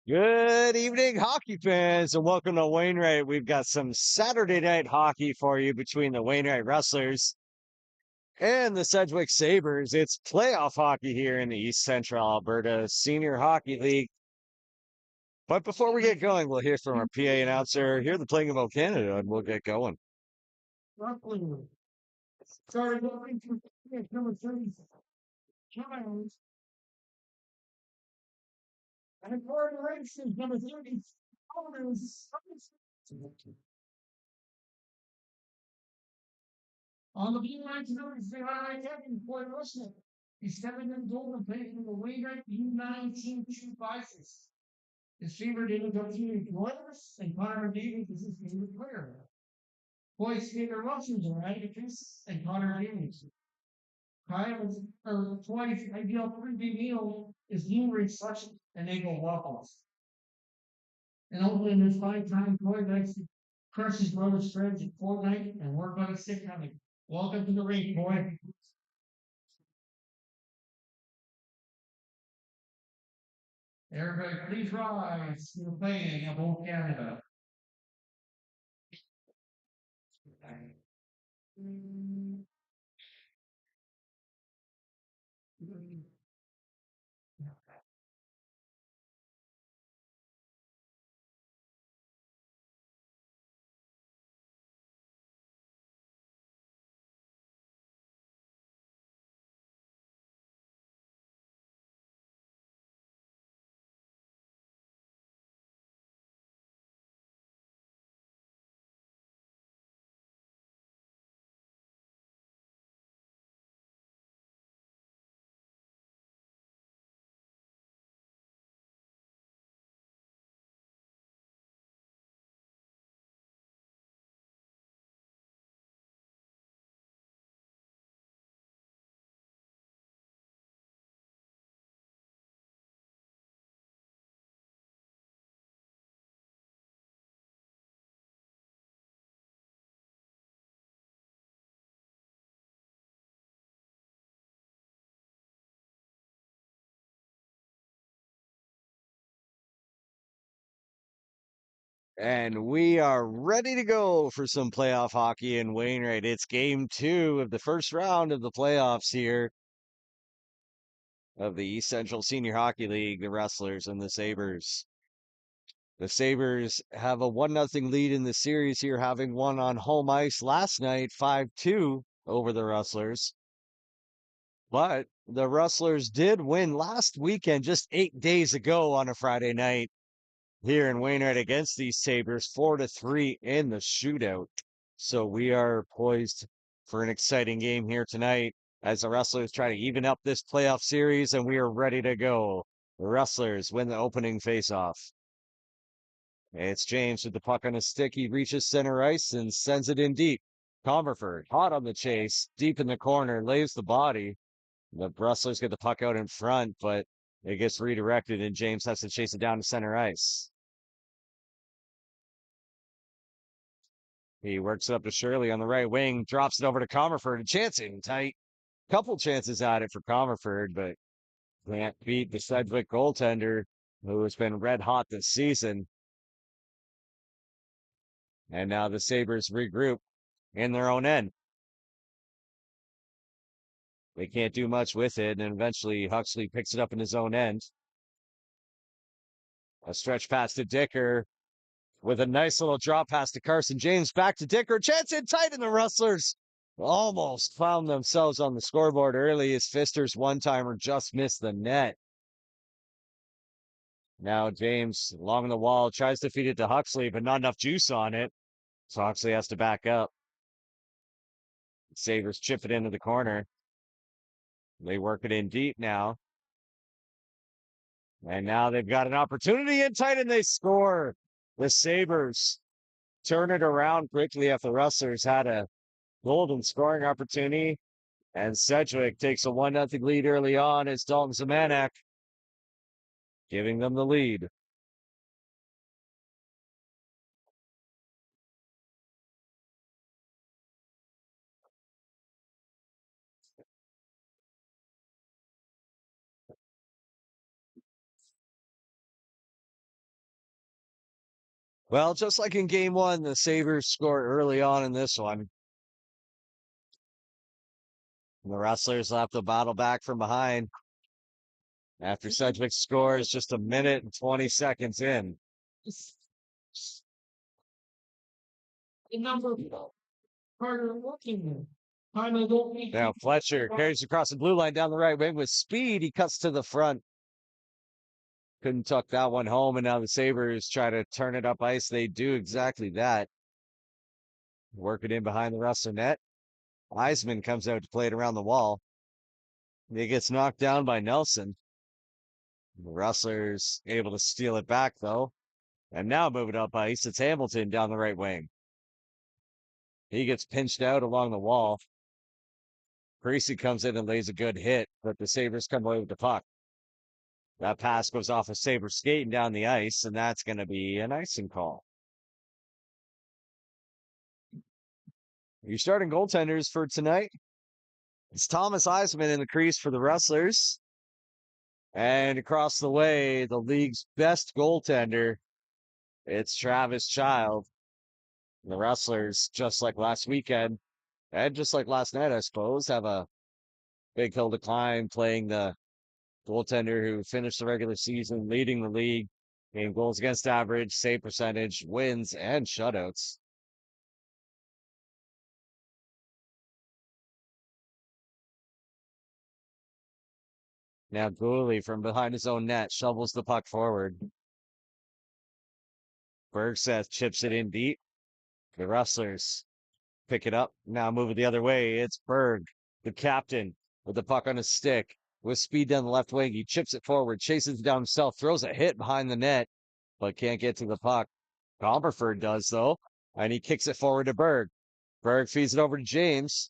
Good evening, hockey fans, and welcome to Wainwright. We've got some Saturday night hockey for you between the Wainwright Rustlers and the Sedgewick Sabers. It's playoff hockey here in the East Central Alberta Senior Hockey League. But before we get going, we'll hear from our PA announcer, hear the playing about Canada, and we'll get going. Roughly. Started going to number 30. Challenge. And for the races, number 30. On the blue line tonight is the high Kevin for Russell. He's stepping in goal and playing for the Wainwright U19 2 Vices. His favorite introduction to Oilers and Connor Davies is his favorite player. Boys favorite Russians are Atticus and Connor Davies. Kyle's twice ideal three-day meal is numerous such and they go waffles. And hopefully in this 5-time Troy likes to crush his brother's friends at Fortnite and work on a stick coming. Welcome to the rink, boy. Everybody, please rise. We're playing about Canada. And we are ready to go for some playoff hockey in Wainwright. It's game 2 of the first round of the playoffs here of the East Central Senior Hockey League, the Rustlers and the Sabers. The Sabers have a 1-0 lead in the series here, having won on home ice last night 5-2 over the Rustlers. But the Rustlers did win last weekend, just 8 days ago on a Friday night here in Wainwright against these Sabers, 4-3 in the shootout. So we are poised for an exciting game here tonight as the Rustlers try to even up this playoff series, and we are ready to go. The Rustlers win the opening faceoff. It's James with the puck on a stick. He reaches center ice and sends it in deep. Comerford, hot on the chase, deep in the corner, lays the body. The Rustlers get the puck out in front, but it gets redirected, and James has to chase it down to center ice. He works it up to Shirley on the right wing, drops it over to Comerford, a chance in tight. Couple chances at it for Comerford, but can't beat the Sedgewick goaltender, who has been red hot this season. And now the Sabres regroup in their own end. They can't do much with it, and eventually Huxley picks it up in his own end. A stretch pass to Dicker with a nice little drop pass to Carson James. Back to Dicker. Chance in tight, and the Rustlers almost found themselves on the scoreboard early as Fister's one-timer just missed the net. Now James along the wall tries to feed it to Huxley, but not enough juice on it. So Huxley has to back up. Sabres chip it into the corner. They work it in deep now. And now they've got an opportunity in tight and they score. The Sabres turn it around quickly after the Rustlers had a golden scoring opportunity. And Sedgewick takes a 1-0 lead early on as Dalton Zemanek giving them the lead. Well, just like in game one, the Sabers scored early on in this one. And the Rustlers will have to battle back from behind after Sedgewick scores just a minute and 20 seconds in. The number Carter working. Time of opening. Now Fletcher carries across the blue line down the right wing with speed. He cuts to the front. Couldn't tuck that one home, and now the Sabers try to turn it up ice. They do exactly that. Work it in behind the Rustler net. Eisman comes out to play it around the wall. He gets knocked down by Nelson. The Rustlers able to steal it back, though. And now move it up ice. It's Hamilton down the right wing. He gets pinched out along the wall. Greasy comes in and lays a good hit, but the Sabres come away with the puck. That pass goes off of Sabres skating down the ice, and that's going to be an icing call. Your starting goaltenders for tonight. It's Thomas Eisman in the crease for the Rustlers. And across the way, the league's best goaltender, it's Travis Child. The Rustlers, just like last weekend, and just like last night, I suppose, have a big hill to climb playing the goaltender who finished the regular season leading the league in goals against average, save percentage, wins, and shutouts. Now Gooley from behind his own net shovels the puck forward. Bergseth chips it in deep. The Rustlers pick it up. Now move it the other way. It's Berg, the captain, with the puck on his stick. With speed down the left wing, he chips it forward, chases it down himself, throws a hit behind the net, but can't get to the puck. Comberford does, though, and he kicks it forward to Berg. Berg feeds it over to James.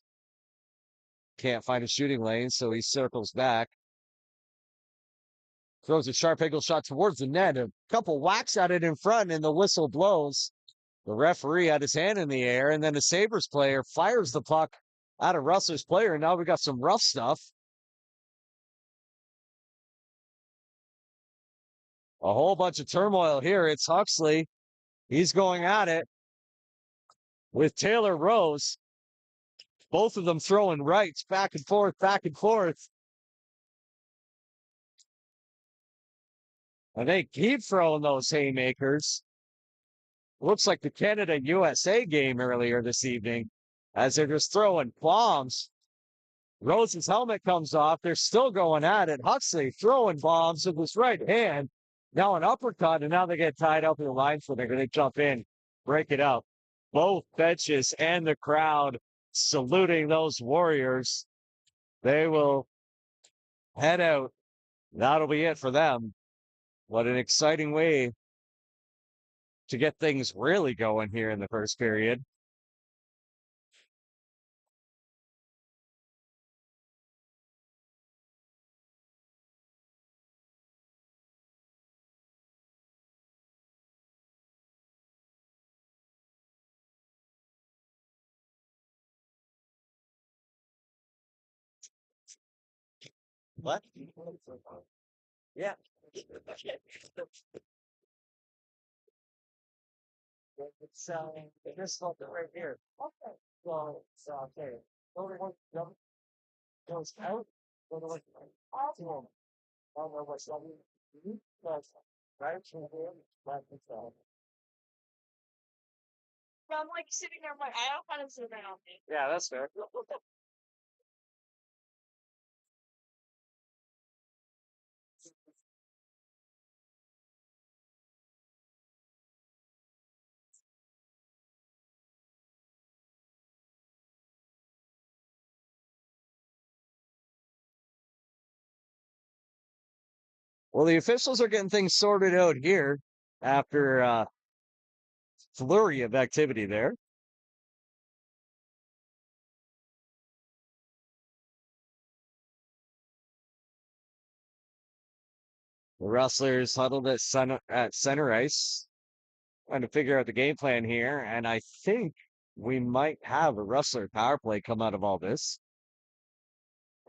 Can't find a shooting lane, so he circles back. Throws a sharp angle shot towards the net. A couple whacks at it in front, and the whistle blows. The referee had his hand in the air, and then the Sabres player fires the puck at a Rustlers player, and now we got some rough stuff. A whole bunch of turmoil here. It's Huxley. He's going at it with Taylor Rose. Both of them throwing rights back and forth, back and forth. And they keep throwing those haymakers. Looks like the Canada-USA game earlier this evening as they're just throwing bombs. Rose's helmet comes off. They're still going at it. Huxley throwing bombs with his right hand. Now an uppercut, and now they get tied up in the line, so they're going to jump in, break it up. Both benches and the crowd saluting those Warriors. They will head out. That'll be it for them. What an exciting way to get things really going here in the first period. What? Yeah. It's this one right here. Okay. Well, it's okay. Goes out. Go to like awesome. I don't know what's up. Right from here, right from there. So I'm like sitting there, I'm like, I don't want to sit around me. Yeah, that's fair. Well, the officials are getting things sorted out here after flurry of activity there. The Rustlers huddled at center ice, trying to figure out the game plan here, and I think we might have a Rustler power play come out of all this,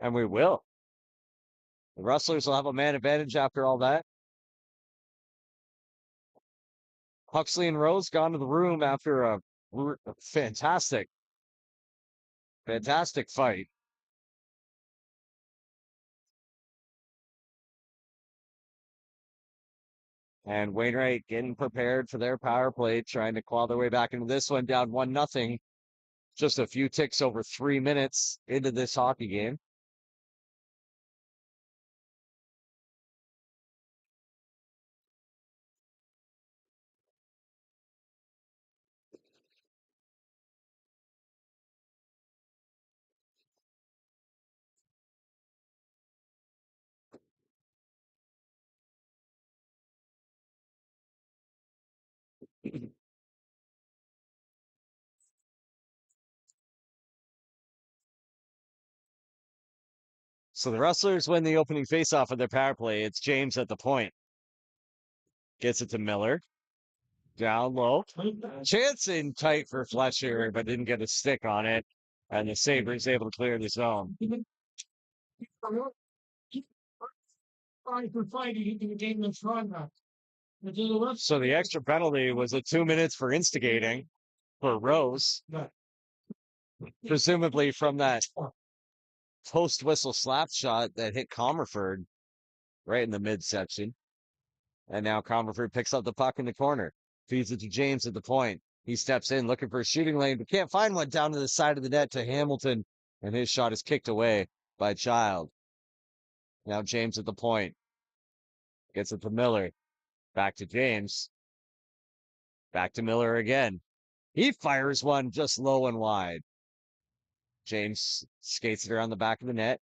and we will. The Rustlers will have a man advantage after all that. Huxley and Rose gone to the room after a fantastic fight. And Wainwright getting prepared for their power play, trying to claw their way back into this one, down 1-0. Just a few ticks over 3 minutes into this hockey game. So the Rustlers win the opening faceoff of their power play. It's James at the point. Gets it to Miller. Down low. Chance in tight for Fletcher, but didn't get a stick on it. And the Sabres able to clear the zone. For fighting into the game that's run. So the extra penalty was a 2 minutes for instigating for Rose. Presumably from that post whistle slap shot that hit Comerford right in the midsection. And now Comerford picks up the puck in the corner, feeds it to James at the point. He steps in looking for a shooting lane, but can't find one down to the side of the net to Hamilton. And his shot is kicked away by Child. Now James at the point. Gets it to Miller. Back to James. Back to Miller again. He fires one just low and wide. James skates it around the back of the net.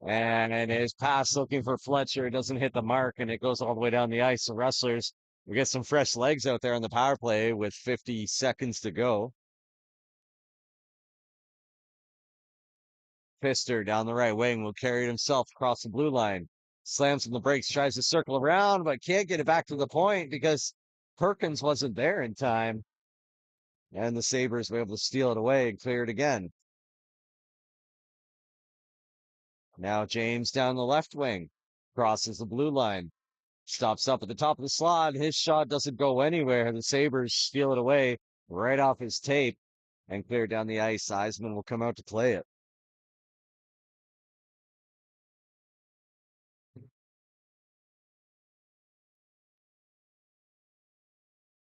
And his pass looking for Fletcher doesn't hit the mark, and it goes all the way down the ice. So Rustlers, we get some fresh legs out there on the power play with 50 seconds to go. Pfister down the right wing will carry it himself across the blue line. Slams on the brakes, tries to circle around, but can't get it back to the point because Perkins wasn't there in time. And the Sabres were able to steal it away and clear it again. Now James down the left wing, crosses the blue line, stops up at the top of the slot. His shot doesn't go anywhere. The Sabres steal it away right off his tape and clear down the ice. Eisman will come out to play it.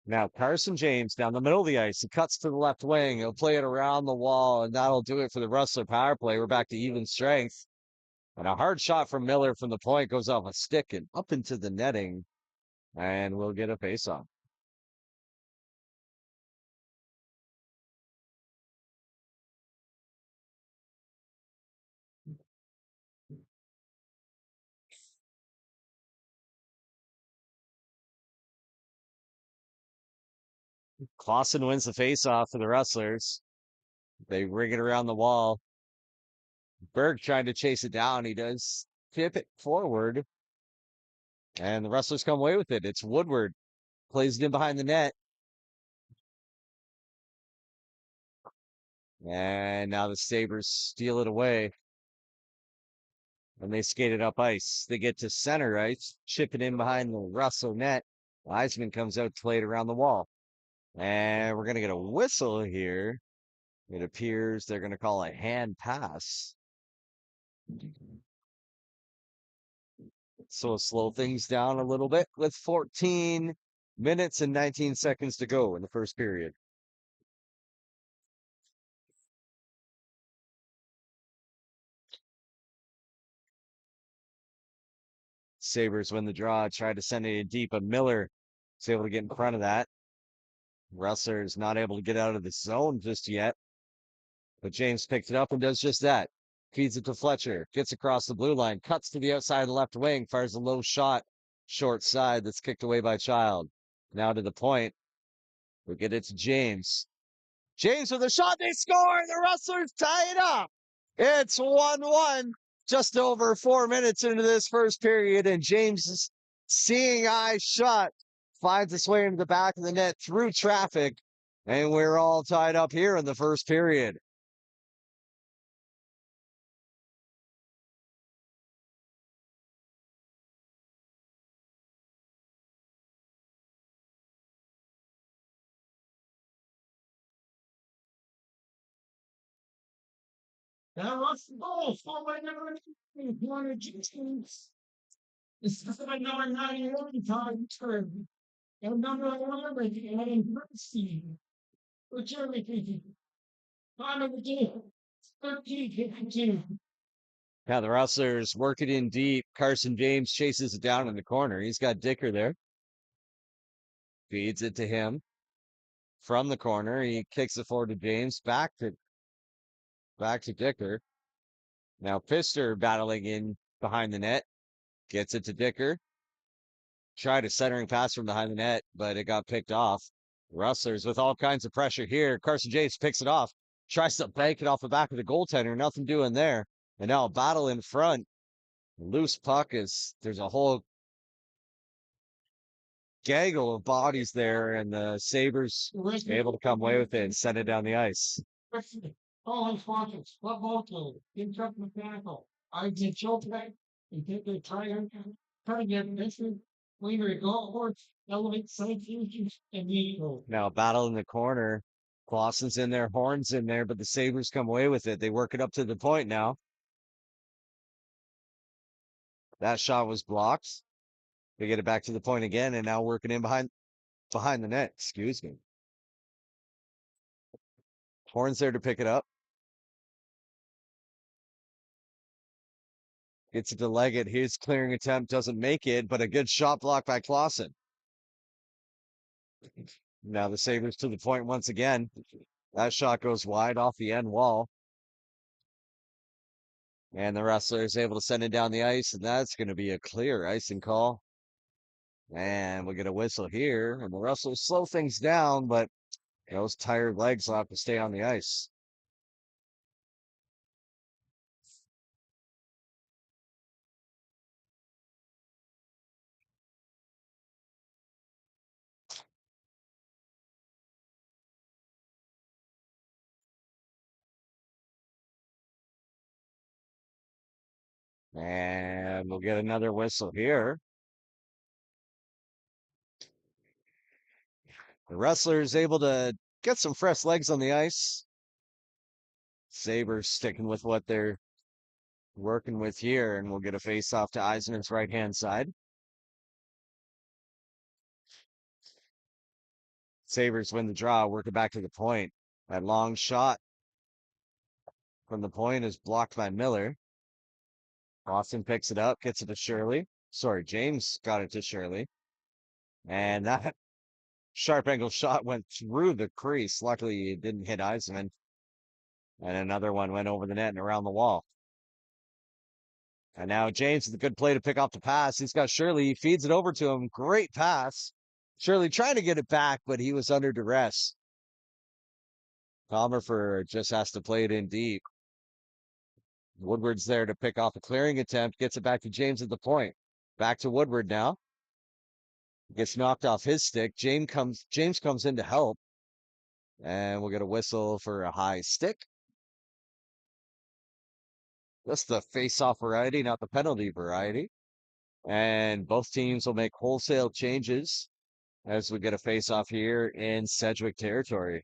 Now Carson James down the middle of the ice. He cuts to the left wing. He'll play it around the wall, and that'll do it for the Rustler power play. We're back to even strength. And a hard shot from Miller from the point goes off a stick and up into the netting. And we'll get a face-off. Clausen wins the face-off for the Rustlers. They ring it around the wall. Berg trying to chase it down. He does tip it forward. And the Rustlers come away with it. It's Woodward. Plays it in behind the net. And now the Sabres steal it away. And they skate it up ice. They get to center ice, chip it in behind the Russell net. Eisman comes out to play it around the wall. And we're going to get a whistle here. It appears they're going to call a hand pass. So we'll slow things down a little bit with 14 minutes and 19 seconds to go in the first period. Sabres win the draw, tried to send it in deep, but Miller was able to get in front of that. Rustlers not able to get out of the zone just yet. But James picked it up and does just that. Feeds it to Fletcher, gets across the blue line, cuts to the outside of the left wing, fires a low shot, short side that's kicked away by Child. Now to the point. We get it to James. James with a shot, they score! The Rustlers tie it up! It's 1-1, just over 4 minutes into this first period, and James' seeing eye shot finds its way into the back of the net through traffic, and we're all tied up here in the first period. That was the goal. Scored by number 216. This is by number 91, Todd Turner. And number 11, Adam Bernstein. For Germany taking. Time of the game, 13:52. Now the Rustlers work it in deep. Carson James chases it down in the corner. He's got Dicker there. Feeds it to him from the corner. He kicks it forward to James. Back to Dicker. Now Pfister battling in behind the net. Gets it to Dicker. Tried a centering pass from behind the net, but it got picked off. Rustlers with all kinds of pressure here. Carson James picks it off. Tries to bank it off the back of the goaltender. Nothing doing there. And now a battle in front. Loose puck is there's a whole gaggle of bodies there, and the Sabers able to come away with it and send it down the ice. All responses, club vocal, interrupt mechanical. I did choke back, and take the try to get mission, Wainwright golf course, elevate site issues, and vehicle. Now battle in the corner. Clausen's in there, Horn's in there, but the Sabers come away with it. They work it up to the point now. That shot was blocked. They get it back to the point again, and now working in behind the net. Excuse me. Horn's there to pick it up. Gets it to Leggett. His clearing attempt doesn't make it, but a good shot block by Clausen. Now the Sabres to the point once again. That shot goes wide off the end wall. And the Wrestler is able to send it down the ice, and that's going to be a clear icing call. And we'll get a whistle here, and the Wrestlers slow things down, but those tired legs will have to stay on the ice. And we'll get another whistle here. The Wrestlers able to get some fresh legs on the ice. Sabres sticking with what they're working with here, and we'll get a face-off to Eisner's right-hand side. Sabres win the draw, work it back to the point. That long shot from the point is blocked by Miller. Austin picks it up, gets it to Shirley. Sorry, James got it to Shirley. And that sharp angle shot went through the crease. Luckily, it didn't hit Eisman. And another one went over the net and around the wall. And now James with a good play to pick off the pass. He's got Shirley. He feeds it over to him. Great pass. Shirley trying to get it back, but he was under duress. Comerford just has to play it in deep. Woodward's there to pick off a clearing attempt. Gets it back to James at the point. Back to Woodward now. Gets knocked off his stick. James comes in to help. And we'll get a whistle for a high stick. That's the face-off variety, not the penalty variety. And both teams will make wholesale changes as we get a face-off here in Sedgewick territory.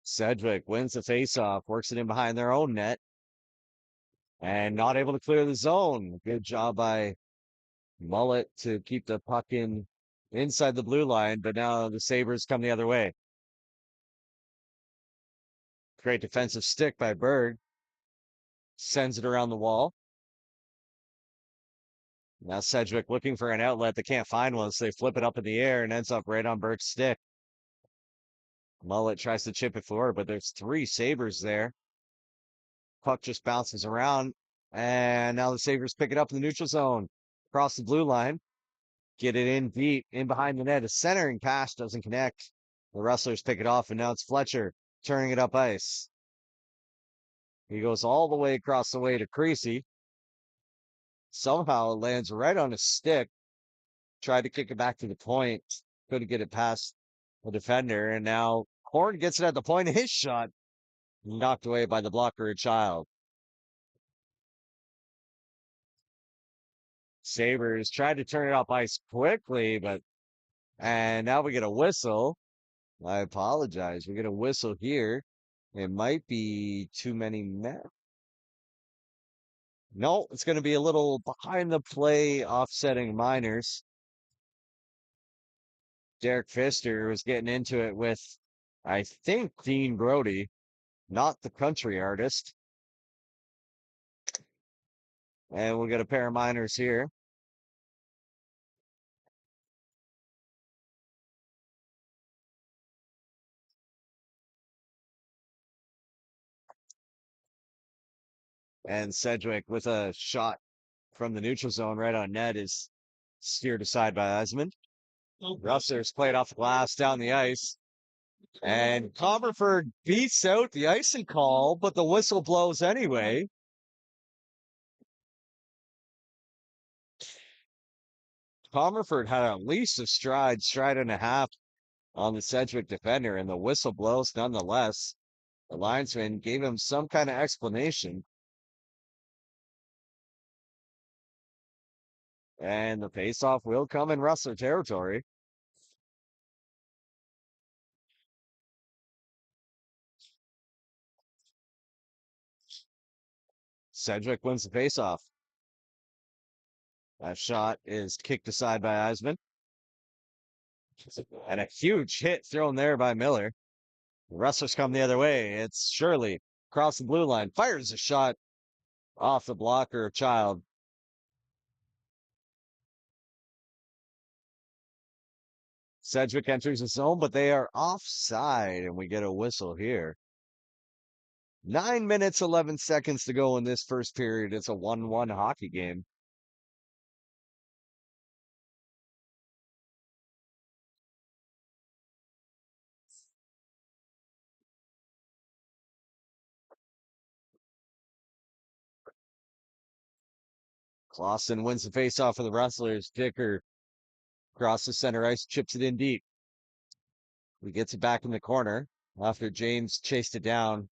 Sedgewick wins the face-off, works it in behind their own net, and not able to clear the zone. Good job by Mullet to keep the puck inside the blue line, but now the Sabres come the other way. Great defensive stick by Berg. Sends it around the wall. Now Sedgewick looking for an outlet. They can't find one, so they flip it up in the air and ends up right on Berg's stick. Mullet tries to chip it forward, but there's three Sabres there. Puck just bounces around, and now the Sabres pick it up in the neutral zone. Across the blue line. Get it in deep, in behind the net. A centering pass doesn't connect. The Rustlers pick it off, and now it's Fletcher turning it up ice. He goes all the way across the way to Creasy. Somehow it lands right on his stick. Tried to kick it back to the point. Couldn't get it past the defender, and now Horn gets it at the point of his shot. knocked away by the blocker child. Sabers tried to turn it up ice quickly, and now we get a whistle. I apologize. We get a whistle here. It might be too many men. No, it's going to be a little behind the play offsetting minors. Derek Pfister was getting into it with, I think, Dean Brody, not the country artist. And we'll get a pair of minors here. And Sedgewick with a shot from the neutral zone right on net is steered aside by Eisman. Rustlers played off the glass down the ice. And Comerford beats out the icing call, but the whistle blows anyway. Comerford had at least a stride and a half on the Sedgwick defender, and the whistle blows nonetheless. The linesman gave him some kind of explanation. And the faceoff will come in Rustler territory. Sedgwick wins the faceoff. That shot is kicked aside by Eisman. And a huge hit thrown there by Miller. The Rustlers come the other way. It's Shirley across the blue line, fires a shot off the blocker of Child. Sedgwick enters the zone, but they are offside, and we get a whistle here. 9 minutes, 11 seconds to go in this first period. It's a 1-1 hockey game. Clausen wins the faceoff for the Rustlers. Dicker across the center ice, chips it in deep. He gets it back in the corner after James chased it down.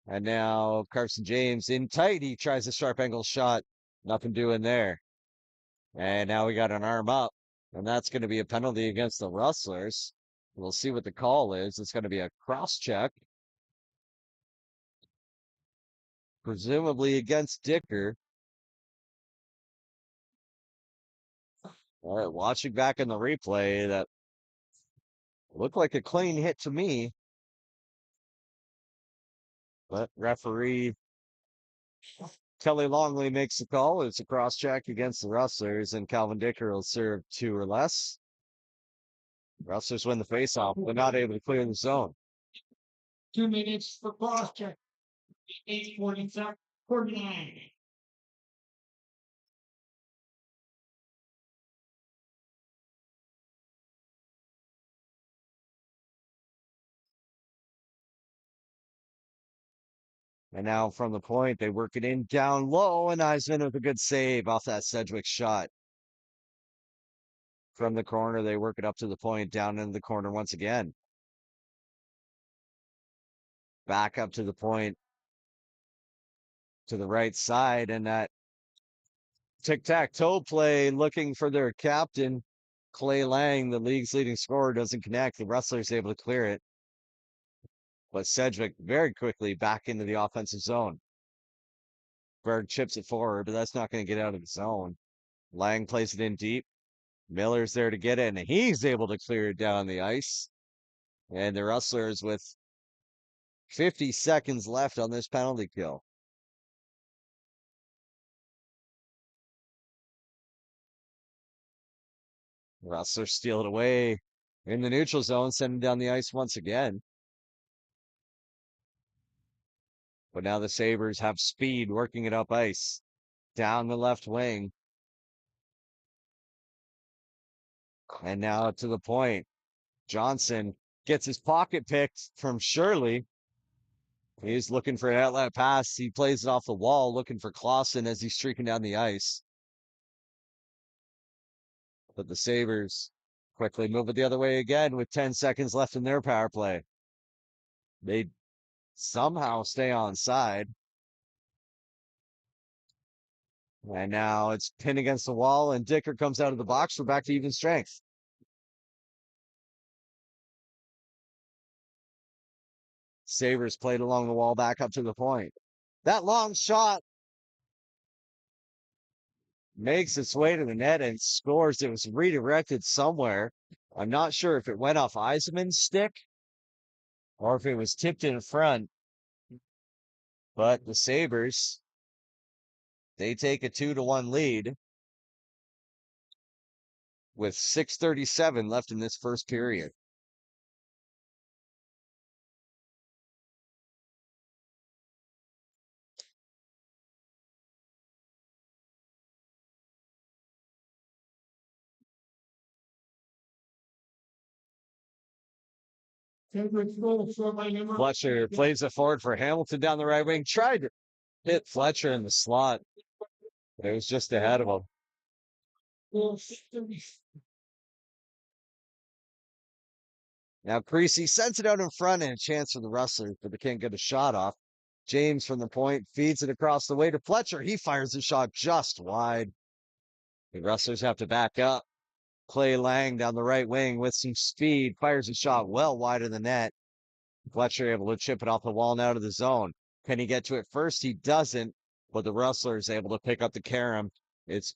And now Carson James in tight. He tries a sharp angle shot. Nothing doing there. And now we got an arm up. And that's going to be a penalty against the Rustlers. We'll see what the call is. It's going to be a cross check. Presumably against Dicker. All right, watching back in the replay, that looked like a clean hit to me. But referee Kelly Longley makes the call. It's a cross check against the Rustlers, and Calvin Dicker will serve 2 or less. Rustlers win the faceoff, but not able to clear the zone. 2 minutes for cross check. 8:49. And now from the point, they work it in down low, and Eisman with a good save off that Sedgwick shot. From the corner, they work it up to the point, down into the corner once again. Back up to the point, to the right side, and that tic-tac-toe play looking for their captain, Clay Lang, the league's leading scorer, doesn't connect. The Rustlers able to clear it. But Sedgwick very quickly back into the offensive zone. Berg chips it forward, but that's not going to get out of the zone. Lang plays it in deep. Miller's there to get it, and he's able to clear it down the ice. And the Rustlers with 50 seconds left on this penalty kill. Rustlers steal it away in the neutral zone, sending down the ice once again. But now the Sabers have speed working it up ice. Down the left wing. And now to the point. Johnson gets his pocket picked from Shirley. He's looking for an outlet pass. He plays it off the wall, looking for Clausen as he's streaking down the ice. But the Sabers quickly move it the other way again with 10 seconds left in their power play. They somehow stay on side. And now it's pinned against the wall, and Dicker comes out of the box. We're back to even strength. Sabers played along the wall back up to the point. That long shot makes its way to the net and scores. It was redirected somewhere. I'm not sure if it went off Eisenman's stick or if it was tipped in front. But the Sabers, they take a 2-1 lead with 6:37 left in this first period. Fletcher plays it forward for Hamilton down the right wing. Tried to hit Fletcher in the slot, but it was just ahead of him. Now Creasy sends it out in front and a chance for the Rustlers, but they can't get a shot off. James from the point feeds it across the way to Fletcher. He fires the shot just wide. The Rustlers have to back up. Clay Lang down the right wing with some speed, fires a shot well wide of the net. Fletcher able to chip it off the wall now to the zone. Can he get to it first? He doesn't, but the Rustlers able to pick up the carom. It's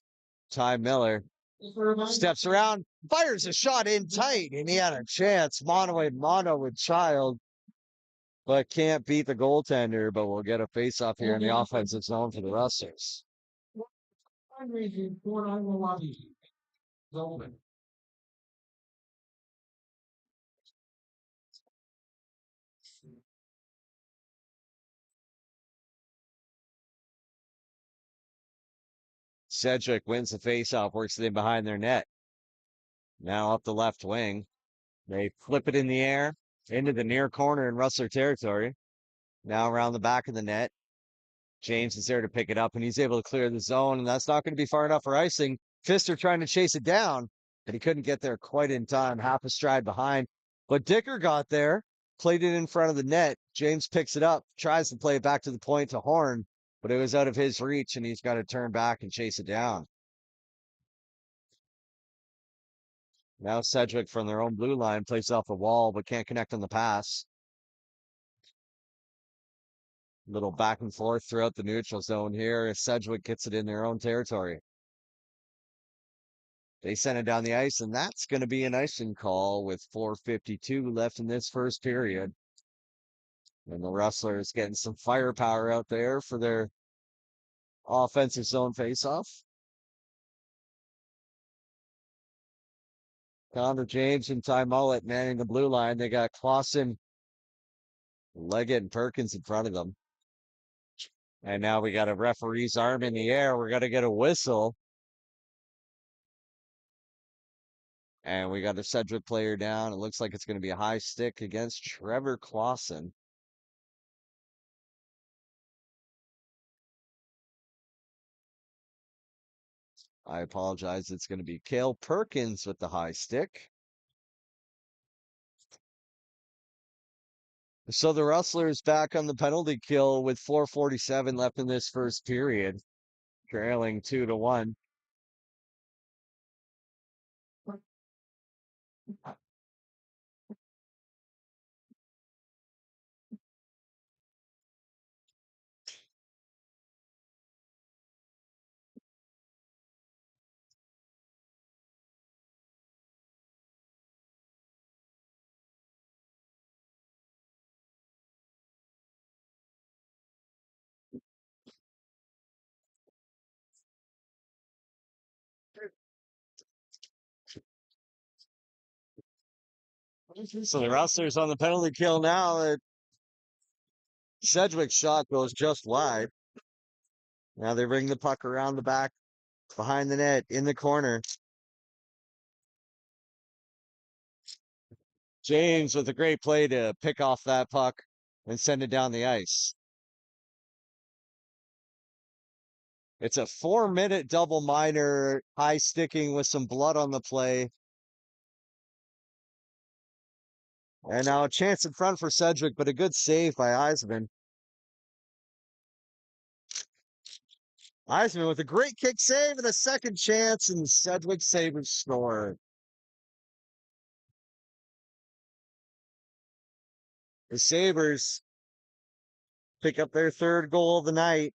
Ty Miller. Steps around, fires a shot in tight, and he had a chance. Mono with Child, but can't beat the goaltender, but we'll get a face-off here in the offensive zone for the Rustlers. Sedgewick wins the faceoff, works it in behind their net. Now up the left wing. They flip it in the air into the near corner in Rustler territory. Now around the back of the net. James is there to pick it up, and he's able to clear the zone, and that's not going to be far enough for icing. Pfister trying to chase it down, but he couldn't get there quite in time, half a stride behind. But Dicker got there, played it in front of the net. James picks it up, tries to play it back to the point to Horn, but it was out of his reach, and he's got to turn back and chase it down. Now Sedgewick from their own blue line plays off the wall, but can't connect on the pass. Little back and forth throughout the neutral zone here as Sedgewick gets it in their own territory. They send it down the ice, and that's going to be an icing call with 4:52 left in this first period. And the Rustlers getting some firepower out there for their offensive zone faceoff. Connor James and Ty Mullet manning the blue line. They got Clausen, Leggett, and Perkins in front of them. And now we got a referee's arm in the air. We're going to get a whistle. And we got a Sedgewick player down. It looks like it's going to be a high stick against Trevor Clausen. I apologize. It's going to be Cale Perkins with the high stick. So the Rustlers back on the penalty kill with 4:47 left in this first period, trailing 2-1. So the Rustlers on the penalty kill now. Sedgwick's shot goes just wide. Now they bring the puck around the back, behind the net, in the corner. James with a great play to pick off that puck and send it down the ice. It's a 4-minute double minor, high sticking with some blood on the play. And now a chance in front for Sedgewick, but a good save by Eisman. Eisman with a great kick save and a second chance, and Sedgewick Sabers score. The Sabers pick up their third goal of the night.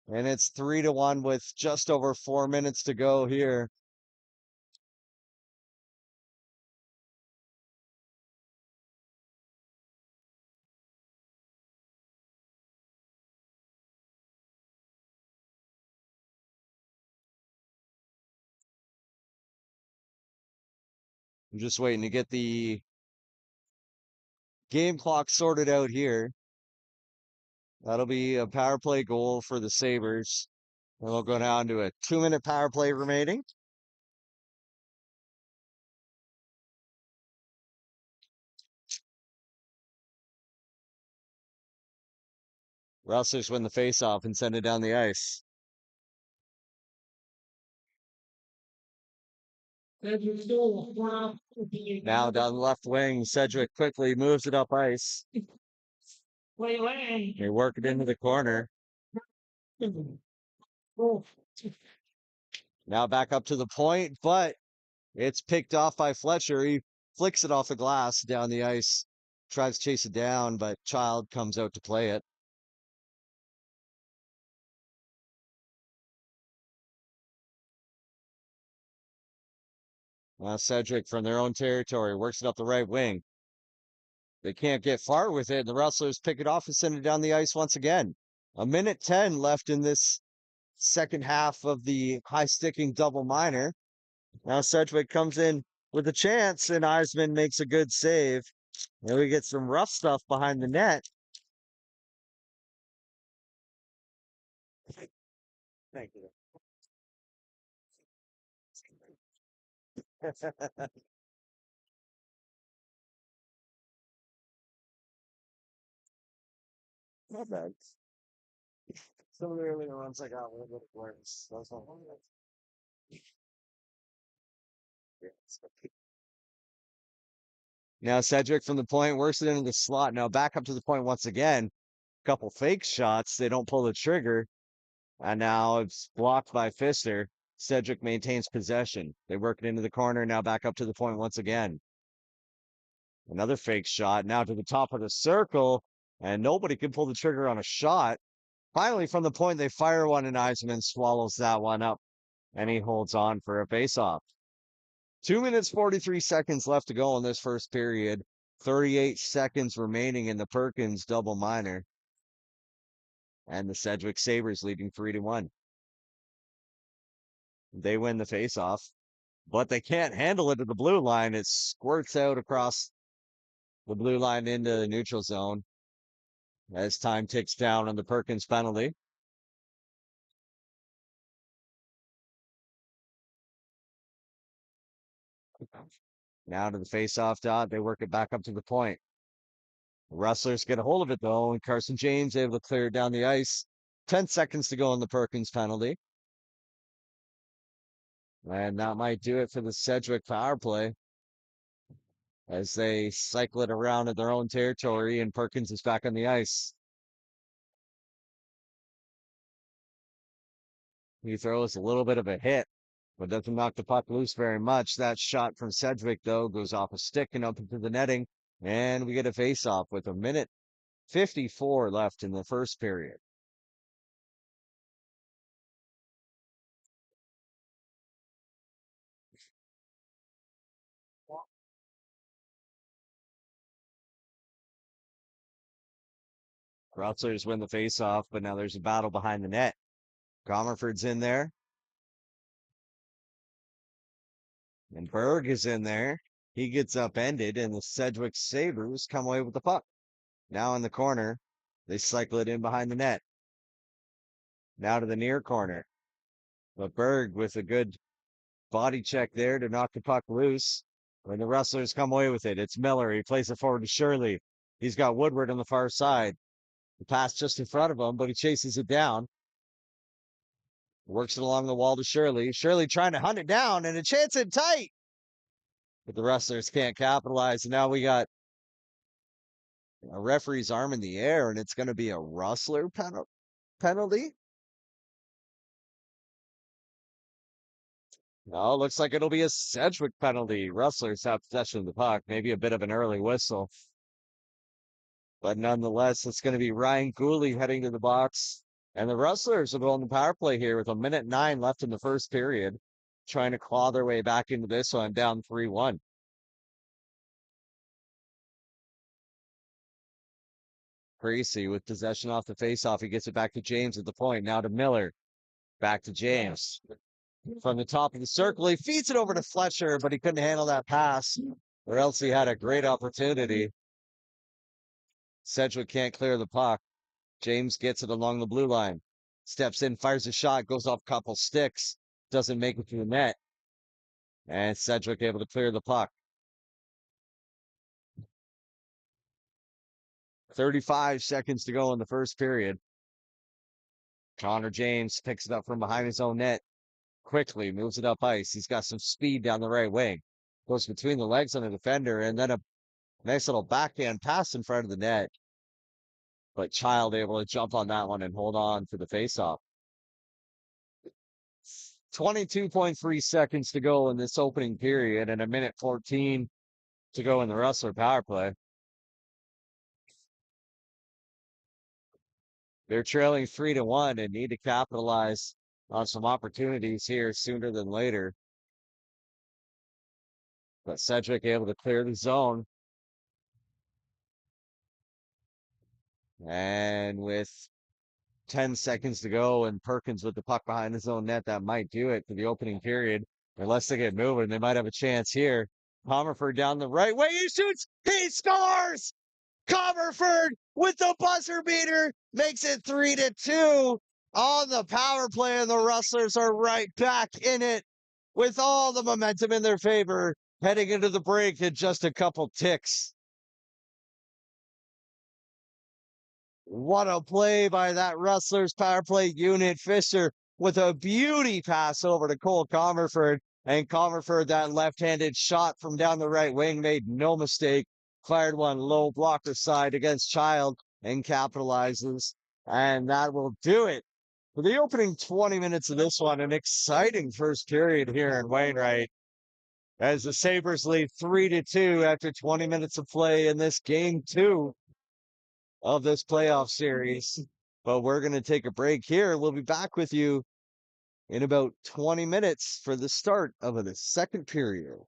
And it's 3-1 with just over 4 minutes to go here. I'm just waiting to get the game clock sorted out here. That'll be a power play goal for the Sabers. And we'll go down to a 2-minute power play remaining. Rustlers win the faceoff and send it down the ice. Now down the left wing, Sedgewick quickly moves it up ice. They work it into the corner. Now back up to the point, but it's picked off by Fletcher. He flicks it off the glass down the ice, tries to chase it down, but Child comes out to play it. Now Sedgewick from their own territory works it up the right wing. They can't get far with it. The Rustlers pick it off and send it down the ice once again. 1:10 left in this second half of the high sticking double minor. Now Sedgewick comes in with a chance, and Eisman makes a good save. And we get some rough stuff behind the net. Thank you. Not bad. Some of the earlier ones I got a little bit worse. Those ones. Now Sedgewick from the point works it into the slot. Now back up to the point once again. Couple fake shots. They don't pull the trigger. And now it's blocked by Pfister. Sedgewick maintains possession. They work it into the corner. Now back up to the point once again. Another fake shot. Now to the top of the circle. And nobody can pull the trigger on a shot. Finally, from the point, they fire one, and Eisman swallows that one up. And he holds on for a faceoff. 2 minutes, 43 seconds left to go in this first period. 38 seconds remaining in the Perkins double minor. And the Sedgewick Sabers leading 3-1. They win the faceoff, but they can't handle it at the blue line. It squirts out across the blue line into the neutral zone as time ticks down on the Perkins penalty. Now to the faceoff dot. They work it back up to the point. The Rustlers get a hold of it, though, and Carson James able to clear it down the ice. 10 seconds to go on the Perkins penalty. And that might do it for the Sedgewick power play as they cycle it around at their own territory, and Perkins is back on the ice. He throws a little bit of a hit, but doesn't knock the puck loose very much. That shot from Sedgewick, though, goes off a stick and up into the netting, and we get a face-off with 1:54 left in the first period. Rustlers win the face-off, but now there's a battle behind the net. Comerford's in there. And Berg is in there. He gets upended, and the Sedgewick Sabers come away with the puck. Now in the corner, they cycle it in behind the net. Now to the near corner. But Berg with a good body check there to knock the puck loose. When the Rustlers come away with it, it's Miller. He plays it forward to Shirley. He's got Woodward on the far side. The pass just in front of him, but he chases it down. Works it along the wall to Shirley. Shirley trying to hunt it down and a chance in tight. But the Rustlers can't capitalize. And now we got a referee's arm in the air, and it's going to be a Rustler penalty. No, looks like it'll be a Sedgewick penalty. Rustlers have possession of the puck. Maybe a bit of an early whistle. But nonetheless, it's going to be Ryan Gooley heading to the box. And the Rustlers will go on the power play here with 1:09 left in the first period, trying to claw their way back into this one, down 3-1. Creasy with possession off the faceoff. He gets it back to James at the point. Now to Miller. Back to James. From the top of the circle, he feeds it over to Fletcher, but he couldn't handle that pass, or else he had a great opportunity. Sedgewick can't clear the puck. James gets it along the blue line. Steps in, fires a shot, goes off a couple sticks. Doesn't make it to the net. And Sedgewick able to clear the puck. 35 seconds to go in the first period. Connor James picks it up from behind his own net. Quickly moves it up ice. He's got some speed down the right wing. Goes between the legs on the defender, and then a nice little backhand pass in front of the net. But Child able to jump on that one and hold on for the faceoff. 22.3 seconds to go in this opening period and 1:14 to go in the Rustler power play. They're trailing 3-1 and need to capitalize on some opportunities here sooner than later. But Sedgewick able to clear the zone. And with 10 seconds to go and Perkins with the puck behind his own net, that might do it for the opening period. Unless they get moving, they might have a chance here. Comerford down the right way. He shoots. He scores. Comerford with the buzzer beater makes it 3-2 on the power play, and the Rustlers are right back in it with all the momentum in their favor heading into the break in just a couple ticks. What a play by that Rustlers power play unit. Fisher with a beauty pass over to Cole Comerford. And Comerford, that left-handed shot from down the right wing, made no mistake. Fired one low blocker side against Child and capitalizes. And that will do it for the opening 20 minutes of this one. An exciting first period here in Wainwright as the Sabers lead 3-2 after 20 minutes of play in this game 2 of this playoff series. But we're going to take a break here. We'll be back with you in about 20 minutes for the start of the second period.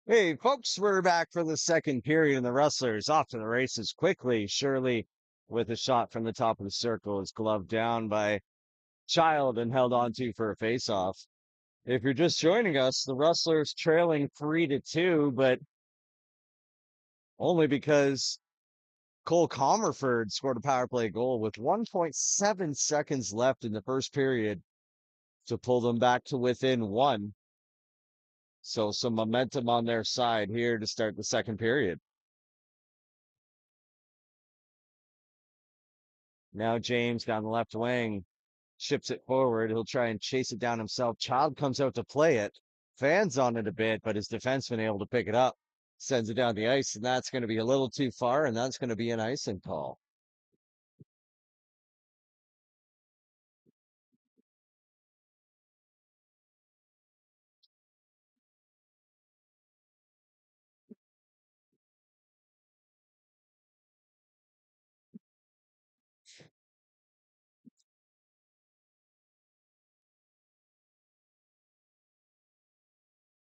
Hey, folks, we're back for the second period, and the Rustlers off to the races quickly. Shirley, with a shot from the top of the circle, is gloved down by Child and held onto for a face-off. If you're just joining us, the Rustlers trailing 3-2, but only because Cole Comerford scored a power play goal with 1.7 seconds left in the first period to pull them back to within one. So some momentum on their side here to start the second period. Now James down the left wing chips it forward. He'll try and chase it down himself. Child comes out to play it. Fans on it a bit, but his defenseman able to pick it up. Sends it down the ice, and that's going to be a little too far, and that's going to be an icing call.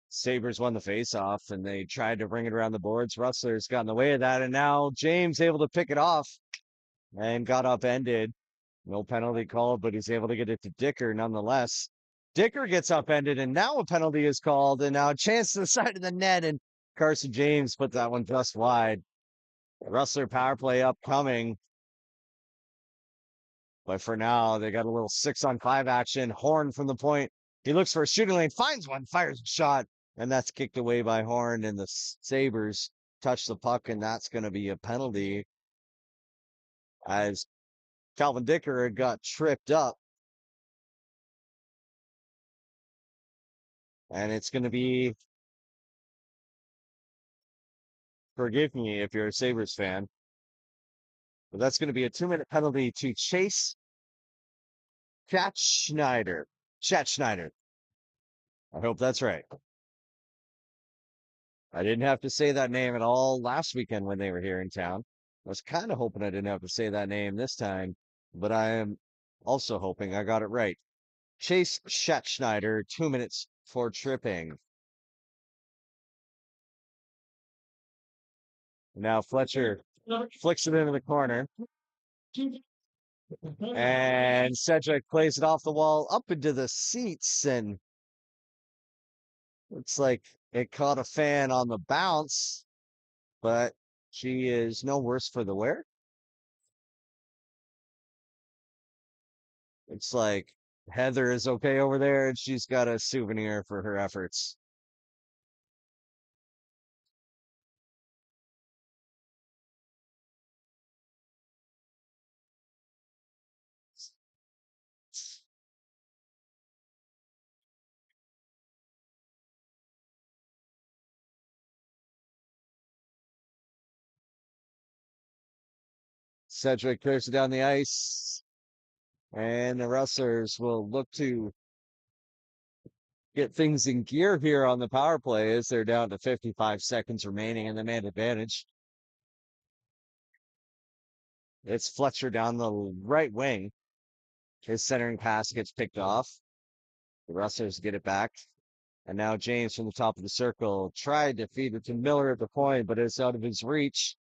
Sabers won the face-off, and they tried to bring it around the boards. Rustlers got in the way of that, and now James able to pick it off and got upended. No penalty called, but he's able to get it to Dicker nonetheless. Dicker gets upended, and now a penalty is called, and now a chance to the side of the net, and Carson James put that one just wide. Rustler power play upcoming. But for now, they got a little 6-on-5 action. Horn from the point. He looks for a shooting lane, finds one, fires a shot, and that's kicked away by Horn, and the Sabers touch the puck, and that's going to be a penalty as Calvin Dicker had got tripped up. And it's going to be, forgive me if you're a Sabres fan, but that's going to be a 2-minute penalty to Chase Schneider. Schneider. I hope that's right. I didn't have to say that name at all last weekend when they were here in town. I was kind of hoping I didn't have to say that name this time, but I am also hoping I got it right. Chase Schneider, 2 minutes for tripping. Now Fletcher flicks it into the corner. And Sedgewick plays it off the wall up into the seats, and looks like it caught a fan on the bounce, but she is no worse for the wear. It's like Heather is okay over there, and she's got a souvenir for her efforts. Sedgewick clears it down the ice, and the Rustlers will look to get things in gear here on the power play as they're down to 55 seconds remaining in the man advantage. It's Fletcher down the right wing. His centering pass gets picked off. The Rustlers get it back. And now James from the top of the circle tried to feed it to Miller at the point, but it's out of his reach.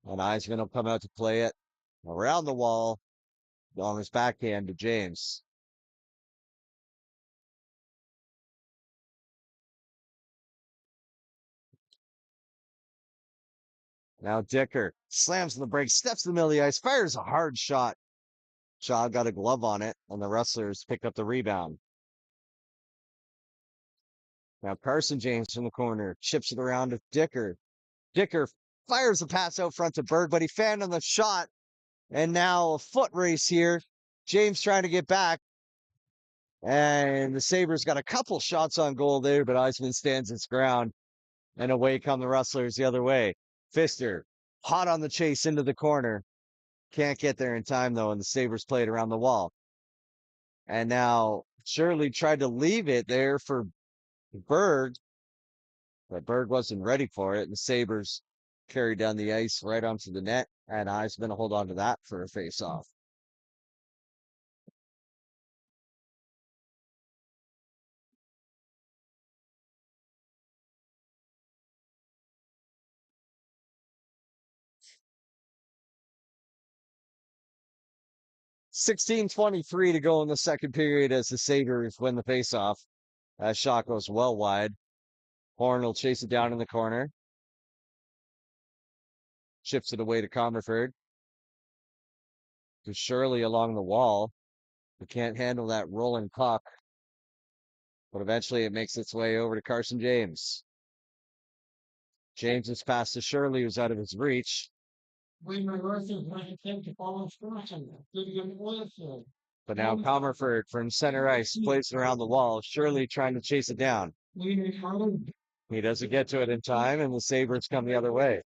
And Eisman will come out to play it around the wall on his backhand to James. Now Dicker slams on the brakes, steps in the middle of the ice, fires a hard shot. Shaw got a glove on it, and the Rustlers pick up the rebound. Now Carson James from the corner chips it around to Dicker. Dicker fires a pass out front to Berg, but he fanned on the shot. And now a foot race here. James trying to get back. And the Sabres got a couple shots on goal there, but Eisman stands its ground. And away come the Rustlers the other way. Pfister, hot on the chase into the corner. Can't get there in time, though, and the Sabres played around the wall. And now Shirley tried to leave it there for Berg, but Berg wasn't ready for it. And the Sabres carried down the ice right onto the net, and Eisman will hold on to that for a face-off. 16:23 to go in the second period as the Sabers win the faceoff. That shot goes well wide. Horn will chase it down in the corner. Chips it away to Comerford. To Shirley along the wall. Who can't handle that rolling puck. But eventually it makes its way over to Carson James. James is pass to Shirley, who's out of his reach. Wainwright Rustlers trying to attempt to follow instruction. Good against oil field. But now Comerford from center ice plays it around the wall. Shirley trying to chase it down. He doesn't get to it in time, and the Sabres come the other way.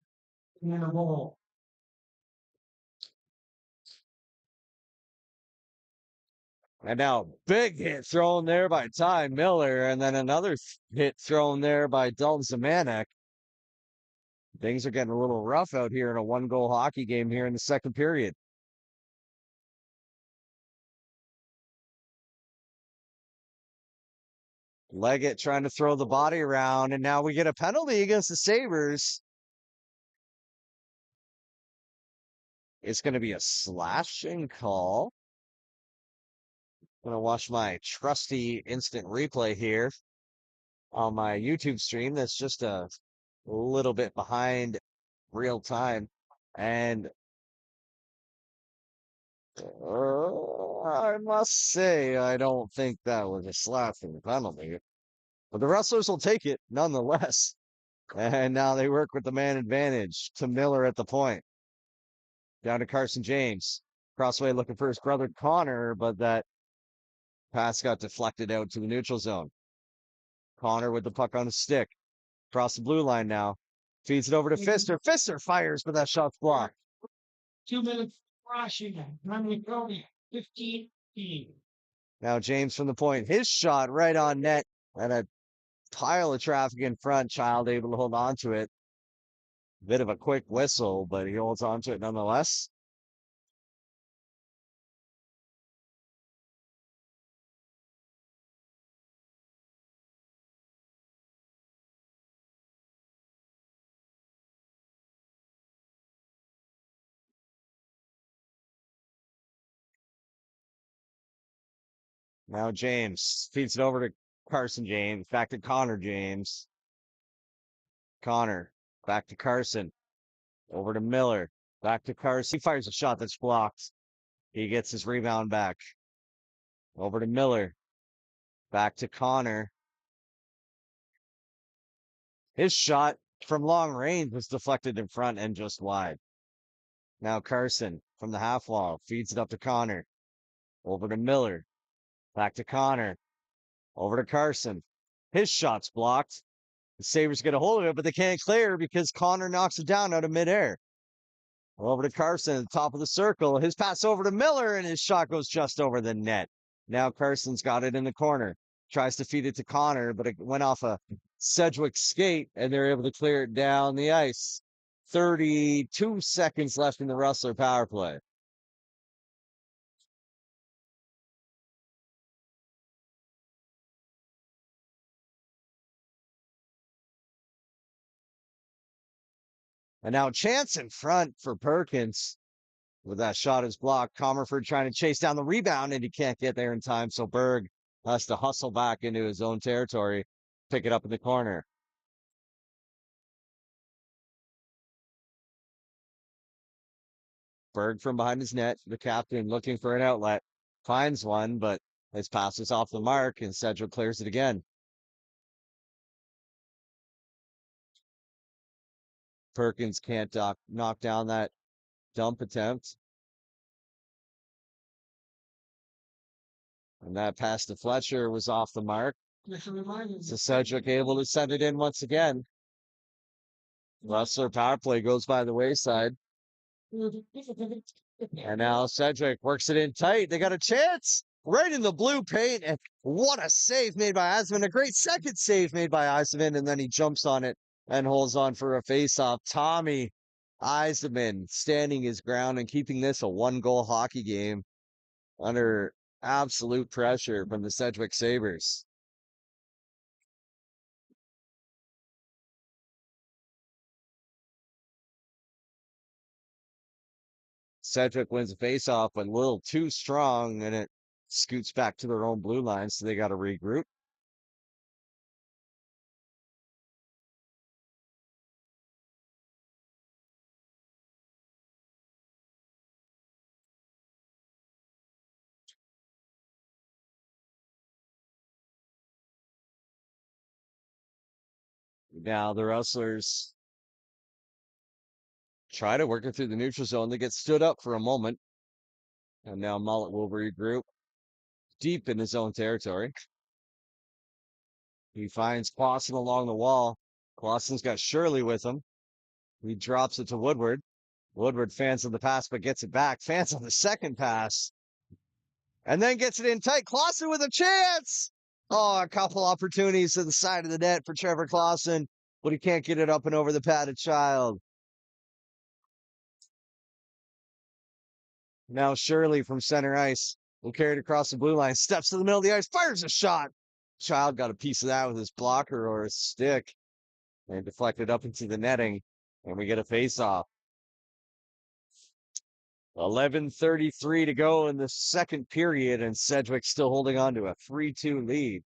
And now big hit thrown there by Ty Miller, and then another hit thrown there by Dalton Zemanek. Things are getting a little rough out here in a one-goal hockey game here in the second period. Leggett trying to throw the body around, and now we get a penalty against the Sabres. It's going to be a slashing call. I'm going to watch my trusty instant replay here on my YouTube stream. That's just a little bit behind real time. And I must say, I don't think that was a slashing penalty. But the Rustlers will take it nonetheless. And now they work with the man advantage to Miller at the point. Down to Carson James. Crossway looking for his brother Connor, but that pass got deflected out to the neutral zone. Connor with the puck on his stick. Across the blue line now. Feeds it over to Pfister. Pfister fires, but that shot's blocked. 2 minutes rushing. 15. Now James from the point. His shot right on net. And a pile of traffic in front. Child able to hold on to it. Bit of a quick whistle, but he holds on to it nonetheless. Now James feeds it over to Carson James. Back to Connor James. Connor. Back to Carson. Over to Miller. Back to Carson. He fires a shot that's blocked. He gets his rebound back. Over to Miller. Back to Connor. His shot from long range was deflected in front and just wide. Now Carson from the half wall feeds it up to Connor. Over to Miller. Back to Connor. Over to Carson. His shot's blocked. The Sabres get a hold of it, but they can't clear because Connor knocks it down out of midair. Over to Carson at the top of the circle. His pass over to Miller, and his shot goes just over the net. Now Carson's got it in the corner. Tries to feed it to Connor, but it went off a Sedgewick skate, and they're able to clear it down the ice. 32 seconds left in the Rustler power play. And now chance in front for Perkins. With that shot is blocked. Comerford trying to chase down the rebound, and he can't get there in time. So Berg has to hustle back into his own territory, pick it up in the corner. Berg from behind his net, the captain looking for an outlet, finds one, but his pass is off the mark, and Sedgewick clears it again. Perkins can't knock down that dump attempt. And that pass to Fletcher was off the mark. So Sedgewick able to send it in once again. Rustler power play goes by the wayside. And now Sedgewick works it in tight. They got a chance right in the blue paint. And what a save made by Eisman. A great second save made by Eisman. And then he jumps on it and holds on for a faceoff. Tommy Eisman standing his ground and keeping this a one-goal hockey game under absolute pressure from the Sedgewick Sabres. Sedgewick wins the faceoff, but a little too strong, and it scoots back to their own blue line, so they got to regroup. Now the Rustlers try to work it through the neutral zone. They get stood up for a moment. And now Mullet will regroup deep in his own territory. He finds Clausen along the wall. Clausen's got Shirley with him. He drops it to Woodward. Woodward fans on the pass, but gets it back. Fans on the second pass. And then gets it in tight. Clausen with a chance. Oh, a couple opportunities to the side of the net for Trevor Clausen, but he can't get it up and over the padded Child. Now Shirley from center ice will carry it across the blue line, steps to the middle of the ice, fires a shot. Child got a piece of that with his blocker or his stick and deflected up into the netting, and we get a face-off. 11:33 to go in the second period, and Sedgewick still holding on to a 3-2 lead.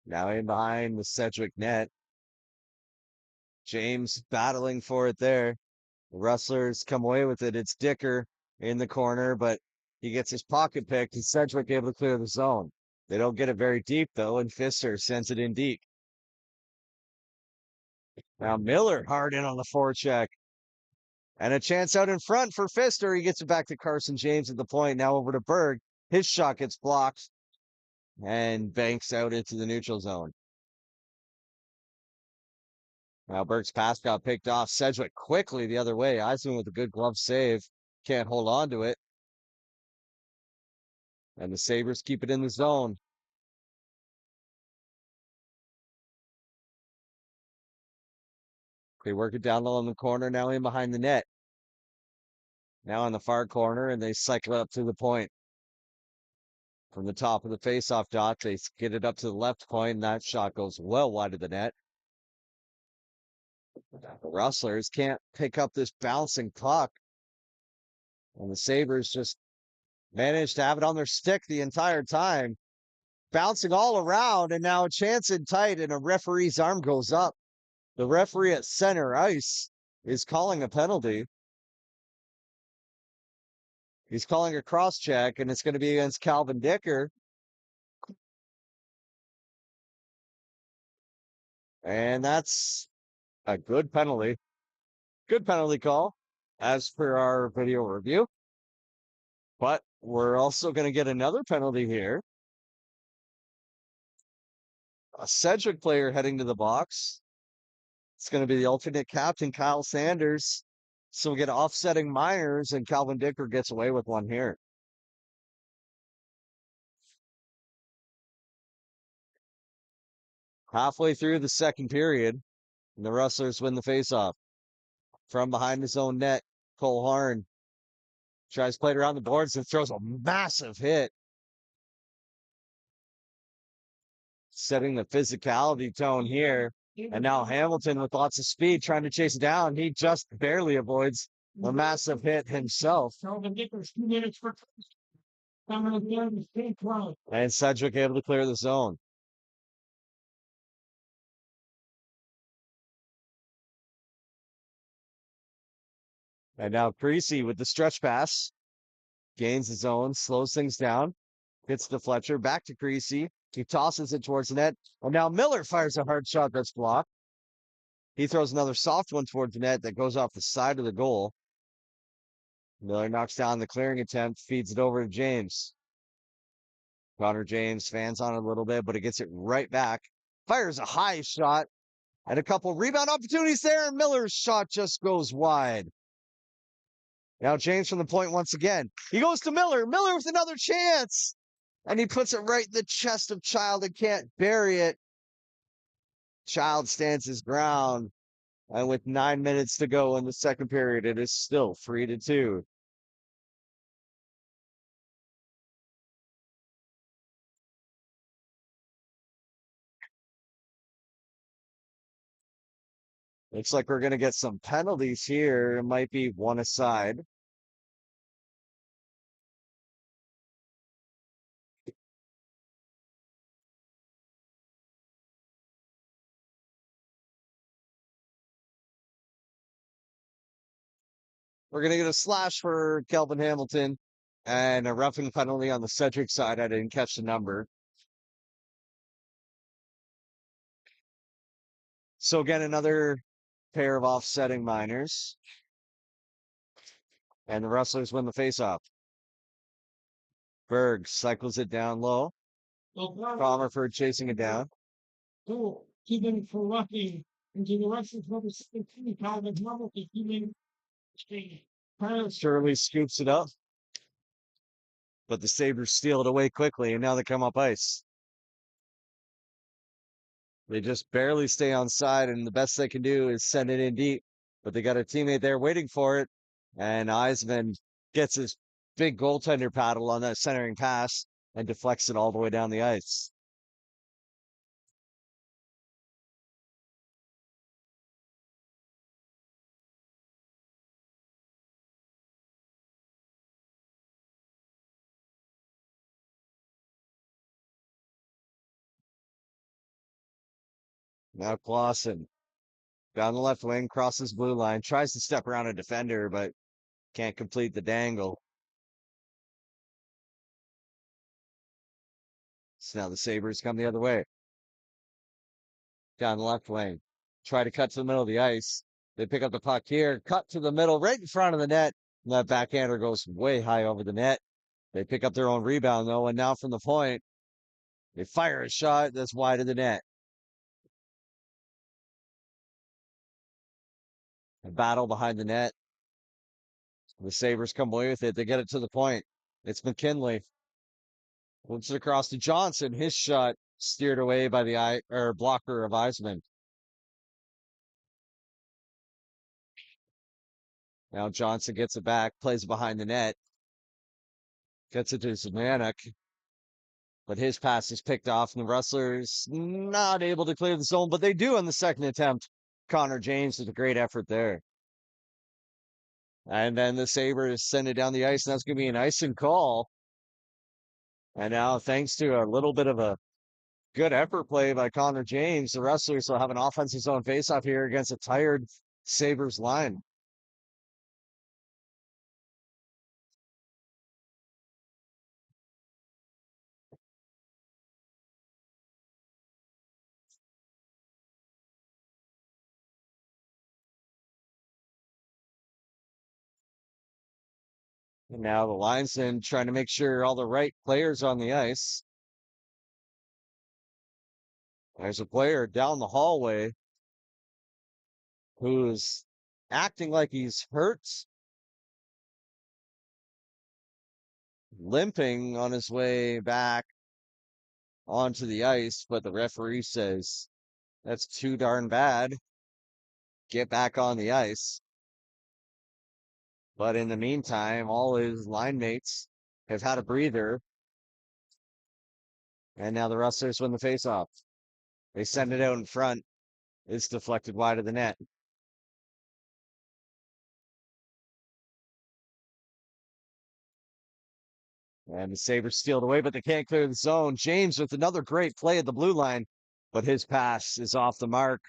Now in behind the Sedgewick net. James battling for it there. The Rustlers come away with it. It's Dicker in the corner, but he gets his pocket picked, and Sedgewick able to clear the zone. They don't get it very deep, though, and Pfister sends it in deep. Now Miller hard in on the forecheck. And a chance out in front for Pfister. He gets it back to Carson James at the point. Now over to Berg. His shot gets blocked and banks out into the neutral zone. Now Berg's pass got picked off. Sedgewick quickly the other way. Eisman with a good glove save. Can't hold on to it. And the Sabres keep it in the zone. They work it down low in the corner. Now in behind the net. Now in the far corner, and they cycle it up to the point. From the top of the faceoff dot, they get it up to the left point, and that shot goes well wide of the net. The Rustlers can't pick up this bouncing puck. And the Sabres just managed to have it on their stick the entire time, bouncing all around, and now a chance in tight, and a referee's arm goes up. The referee at center ice is calling a penalty. He's calling a cross check, and it's going to be against Calvin Dicker. And that's a good penalty. Good penalty call, as per our video review. But we're also going to get another penalty here. A Sedgewick player heading to the box. It's going to be the alternate captain, Kyle Sanders. So we get offsetting minors, and Calvin Dicker gets away with one here. Halfway through the second period, and the Rustlers win the faceoff. From behind his own net, Cole Harn tries to play it around the boards and throws a massive hit. Setting the physicality tone here. And now Hamilton with lots of speed trying to chase it down. He just barely avoids a massive hit himself. And Sedgewick able to clear the zone. And now Creasy with the stretch pass. Gains his own, slows things down. Hits the Fletcher, back to Creasy. He tosses it towards the net. And now Miller fires a hard shot that's blocked. He throws another soft one towards the net that goes off the side of the goal. Miller knocks down the clearing attempt, feeds it over to James. Connor James fans on it a little bit, but he gets it right back. Fires a high shot. And a couple rebound opportunities there, and Miller's shot just goes wide. Now James from the point once again. He goes to Miller. Miller with another chance. And he puts it right in the chest of Child and can't bury it. Child stands his ground. And with 9 minutes to go in the second period, it is still 3-2. Looks like we're going to get some penalties here. It might be one aside. We're going to get a slash for Kelvin Hamilton and a roughing penalty on the Sedgewick side. I didn't catch the number. So again, another pair of offsetting minors. And the Rustlers win the faceoff. Berg cycles it down low. Comerford chasing it down. So, keeping for roughing into the Russians number 17, Calvin Hamilton, keeping Shirley scoops it up. But the Sabres steal it away quickly, and now they come up ice. They just barely stay on side, and the best they can do is send it in deep. But they got a teammate there waiting for it, and Eisman gets his big goaltender paddle on that centering pass and deflects it all the way down the ice. Now Clausen down the left wing, crosses blue line, tries to step around a defender, but can't complete the dangle. So now the Sabres come the other way. Down the left wing. Try to cut to the middle of the ice. They pick up the puck here, cut to the middle, right in front of the net. And that backhander goes way high over the net. They pick up their own rebound, though, and now from the point, they fire a shot that's wide of the net. A battle behind the net. The Sabres come away with it. They get it to the point. It's McKinley. Flips it across to Johnson. His shot steered away by the blocker of Eisman. Now Johnson gets it back, plays it behind the net. Gets it to Zemanek. But his pass is picked off, and the Rustlers not able to clear the zone, but they do on the second attempt. Connor James with a great effort there. And then the Sabres send it down the ice, and that's going to be an icing call. And now, thanks to a little bit of a good effort play by Connor James, the Rustlers will have an offensive zone faceoff here against a tired Sabres line. And now the linesman trying to make sure all the right players on the ice. There's a player down the hallway who's acting like he's hurt, limping on his way back onto the ice, but the referee says that's too darn bad. Get back on the ice. But in the meantime, all his line mates have had a breather. And now the Rustlers win the faceoff. They send it out in front. It's deflected wide of the net. And the Sabres steal it away, but they can't clear the zone. James with another great play at the blue line, but his pass is off the mark.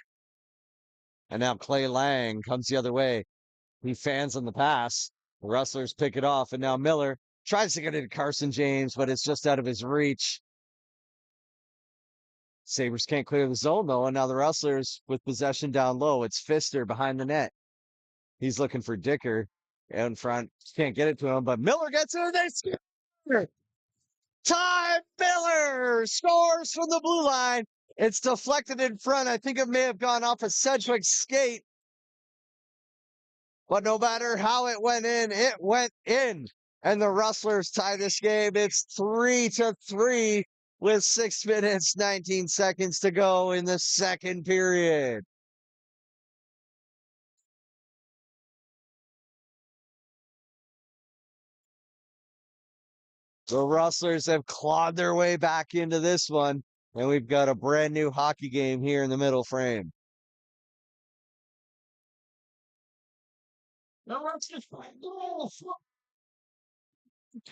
And now Clay Lang comes the other way. He fans on the pass. The Rustlers pick it off, and now Miller tries to get it to Carson James, but it's just out of his reach. Sabres can't clear the zone, though, and now the Rustlers with possession down low. It's Pfister behind the net. He's looking for Dicker out in front. Can't get it to him, but Miller gets it. They score! Ty Miller scores from the blue line. It's deflected in front. I think it may have gone off a Sedgewick skate. But no matter how it went in. And the Rustlers tie this game. It's 3-3 with 6 minutes, 19 seconds to go in the second period. The Rustlers have clawed their way back into this one, and we've got a brand new hockey game here in the middle frame. Now let's just find goal.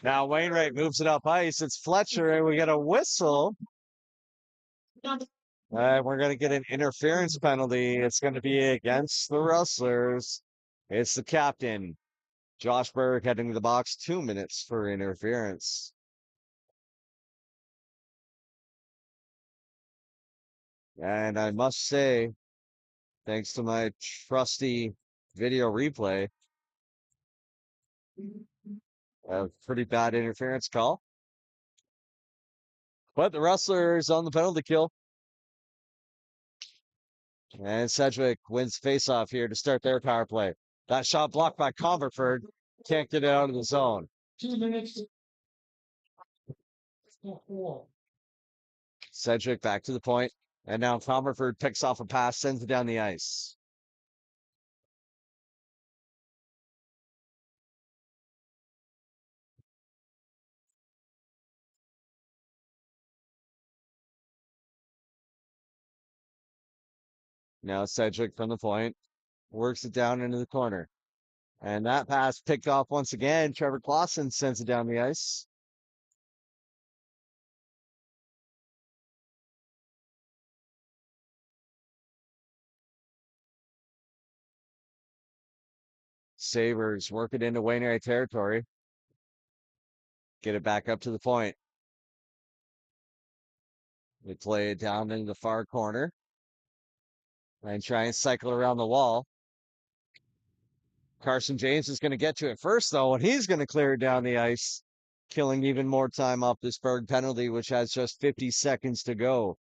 Now Wainwright moves it up ice. It's Fletcher, and we get a whistle. We're going to get an interference penalty. It's going to be against the Rustlers. It's the captain, Josh Berg, heading to the box. 2 minutes for interference. And I must say, thanks to my trusty video replay, a pretty bad interference call. But the Rustlers on the penalty kill. And Sedgewick wins faceoff here to start their power play. That shot blocked by Comerford. Can't get it out of the zone. 2 minutes. Sedgewick back to the point. And now Comerford picks off a pass, sends it down the ice. Now Sedgewick from the point works it down into the corner. And that pass picked off once again. Trevor Clausen sends it down the ice. Sabers work it into Wainwright territory. Get it back up to the point. They play it down into the far corner. And try and cycle around the wall. Carson James is going to get to it first, though, and he's going to clear it down the ice, killing even more time off this Berg penalty, which has just 50 seconds to go.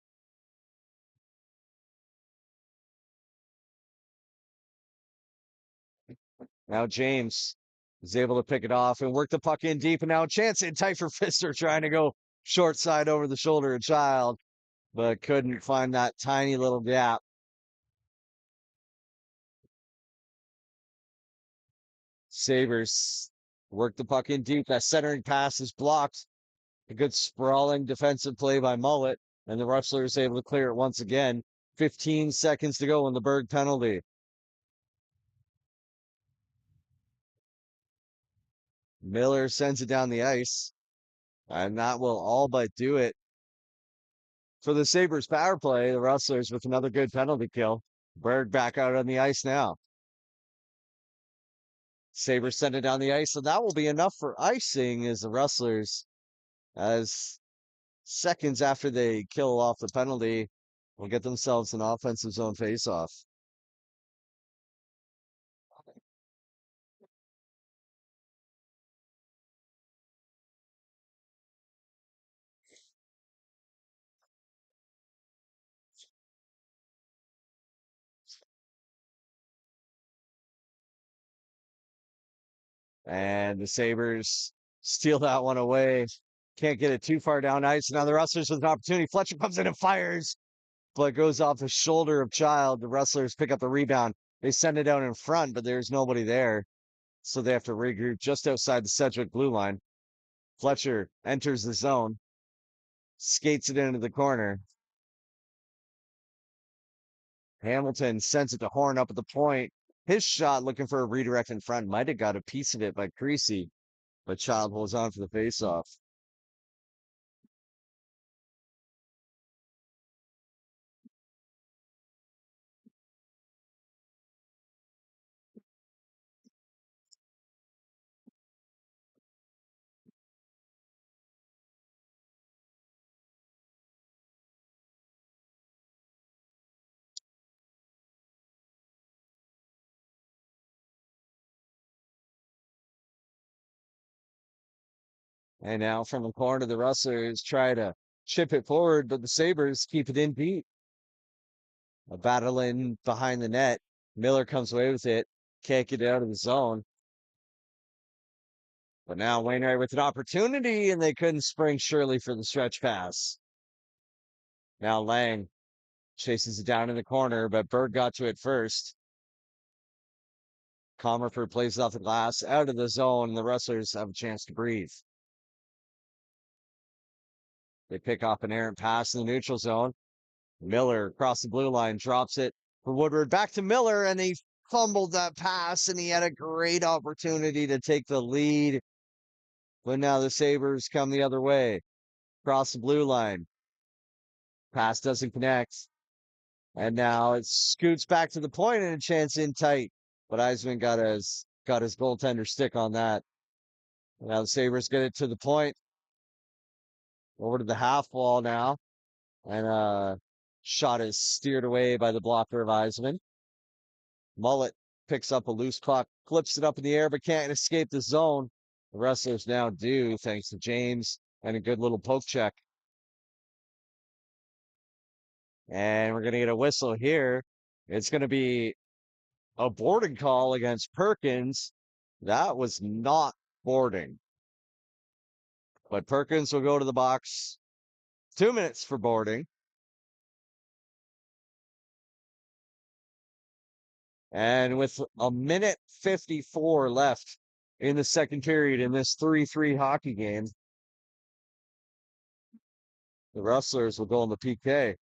Now James is able to pick it off and work the puck in deep, and now a chance in tight for Pfister, trying to go short side over the shoulder of Child, but couldn't find that tiny little gap. Sabers work the puck in deep. That centering pass is blocked. A good sprawling defensive play by Mullet, and the Rustlers able to clear it once again. 15 seconds to go on the Berg penalty. Miller sends it down the ice, and that will all but do it for the Sabres power play. The Rustlers with another good penalty kill. Berg back out on the ice now. Sabres send it down the ice, and that will be enough for icing as the Rustlers, as seconds after they kill off the penalty, will get themselves an offensive zone faceoff. And the Sabres steal that one away. Can't get it too far down ice. Now the Rustlers with an opportunity. Fletcher comes in and fires, but goes off the shoulder of Child. The Rustlers pick up the rebound. They send it out in front, but there's nobody there. So they have to regroup just outside the Sedgewick blue line. Fletcher enters the zone, skates it into the corner. Hamilton sends it to Horn up at the point. His shot looking for a redirect in front might have got a piece of it by Creasy, but Child holds on for the faceoff. And now from the corner, the Rustlers try to chip it forward, but the Sabres keep it in deep. A battle in behind the net. Miller comes away with it. Can't get it out of the zone. But now Wainwright with an opportunity, and they couldn't spring Shirley for the stretch pass. Now Lang chases it down in the corner, but Berg got to it first. Comerford plays it off the glass, out of the zone, and the Rustlers have a chance to breathe. They pick off an errant pass in the neutral zone. Miller across the blue line drops it for Woodward. Back to Miller, and he fumbled that pass, and he had a great opportunity to take the lead. But now the Sabers come the other way, across the blue line. Pass doesn't connect. And now it scoots back to the point and a chance in tight. But Eisman got his goaltender stick on that. Now the Sabres get it to the point. Over to the half wall now. And shot is steered away by the blocker of Eisman. Mullet picks up a loose puck, flips it up in the air, but can't escape the zone. The Rustlers now do, thanks to James and a good little poke check. And we're going to get a whistle here. It's going to be a boarding call against Perkins. That was not boarding. But Perkins will go to the box. 2 minutes for boarding. And with a minute 54 left in the second period in this 3-3 hockey game, the Rustlers will go on the PK.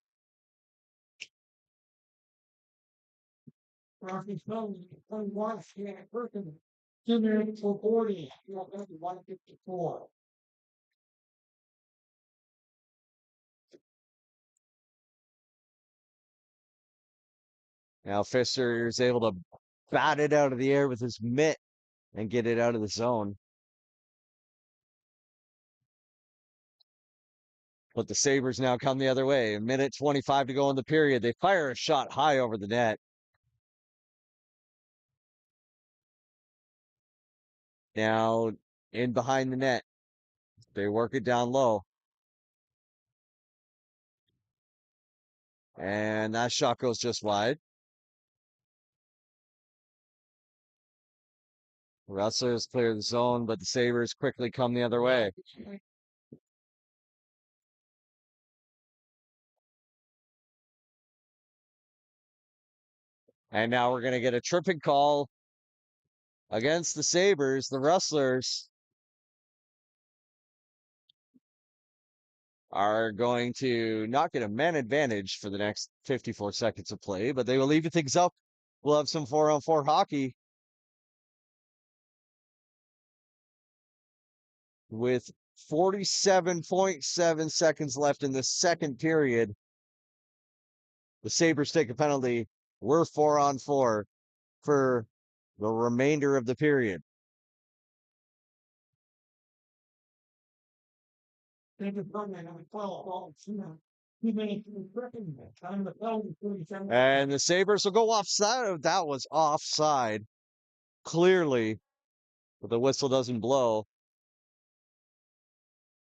Rocky Stone, 21, Perkins, 2 minutes for 40, 154. Now Fisher is able to bat it out of the air with his mitt and get it out of the zone. But the Sabres now come the other way. A minute 25 to go in the period. They fire a shot high over the net. Now in behind the net. They work it down low. And that shot goes just wide. Rustlers clear the zone, but the Sabres quickly come the other way. And now we're going to get a tripping call against the Sabres. The Rustlers are going to not get a man advantage for the next 54 seconds of play, but they will even things up. We'll have some 4-on-4 hockey with 47.7 seconds left in the second period. The Sabres take a penalty. We're 4-on-4 for the remainder of the period. And the Sabres will go offside. That was offside, clearly, but the whistle doesn't blow.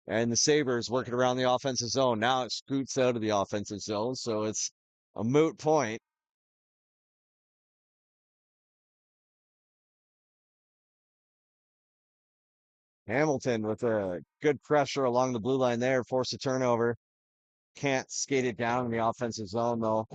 And the Sabres working around the offensive zone. Now it scoots out of the offensive zone, so it's a moot point. Hamilton with a good pressure along the blue line there, force a turnover. Can't skate it down in the offensive zone, though.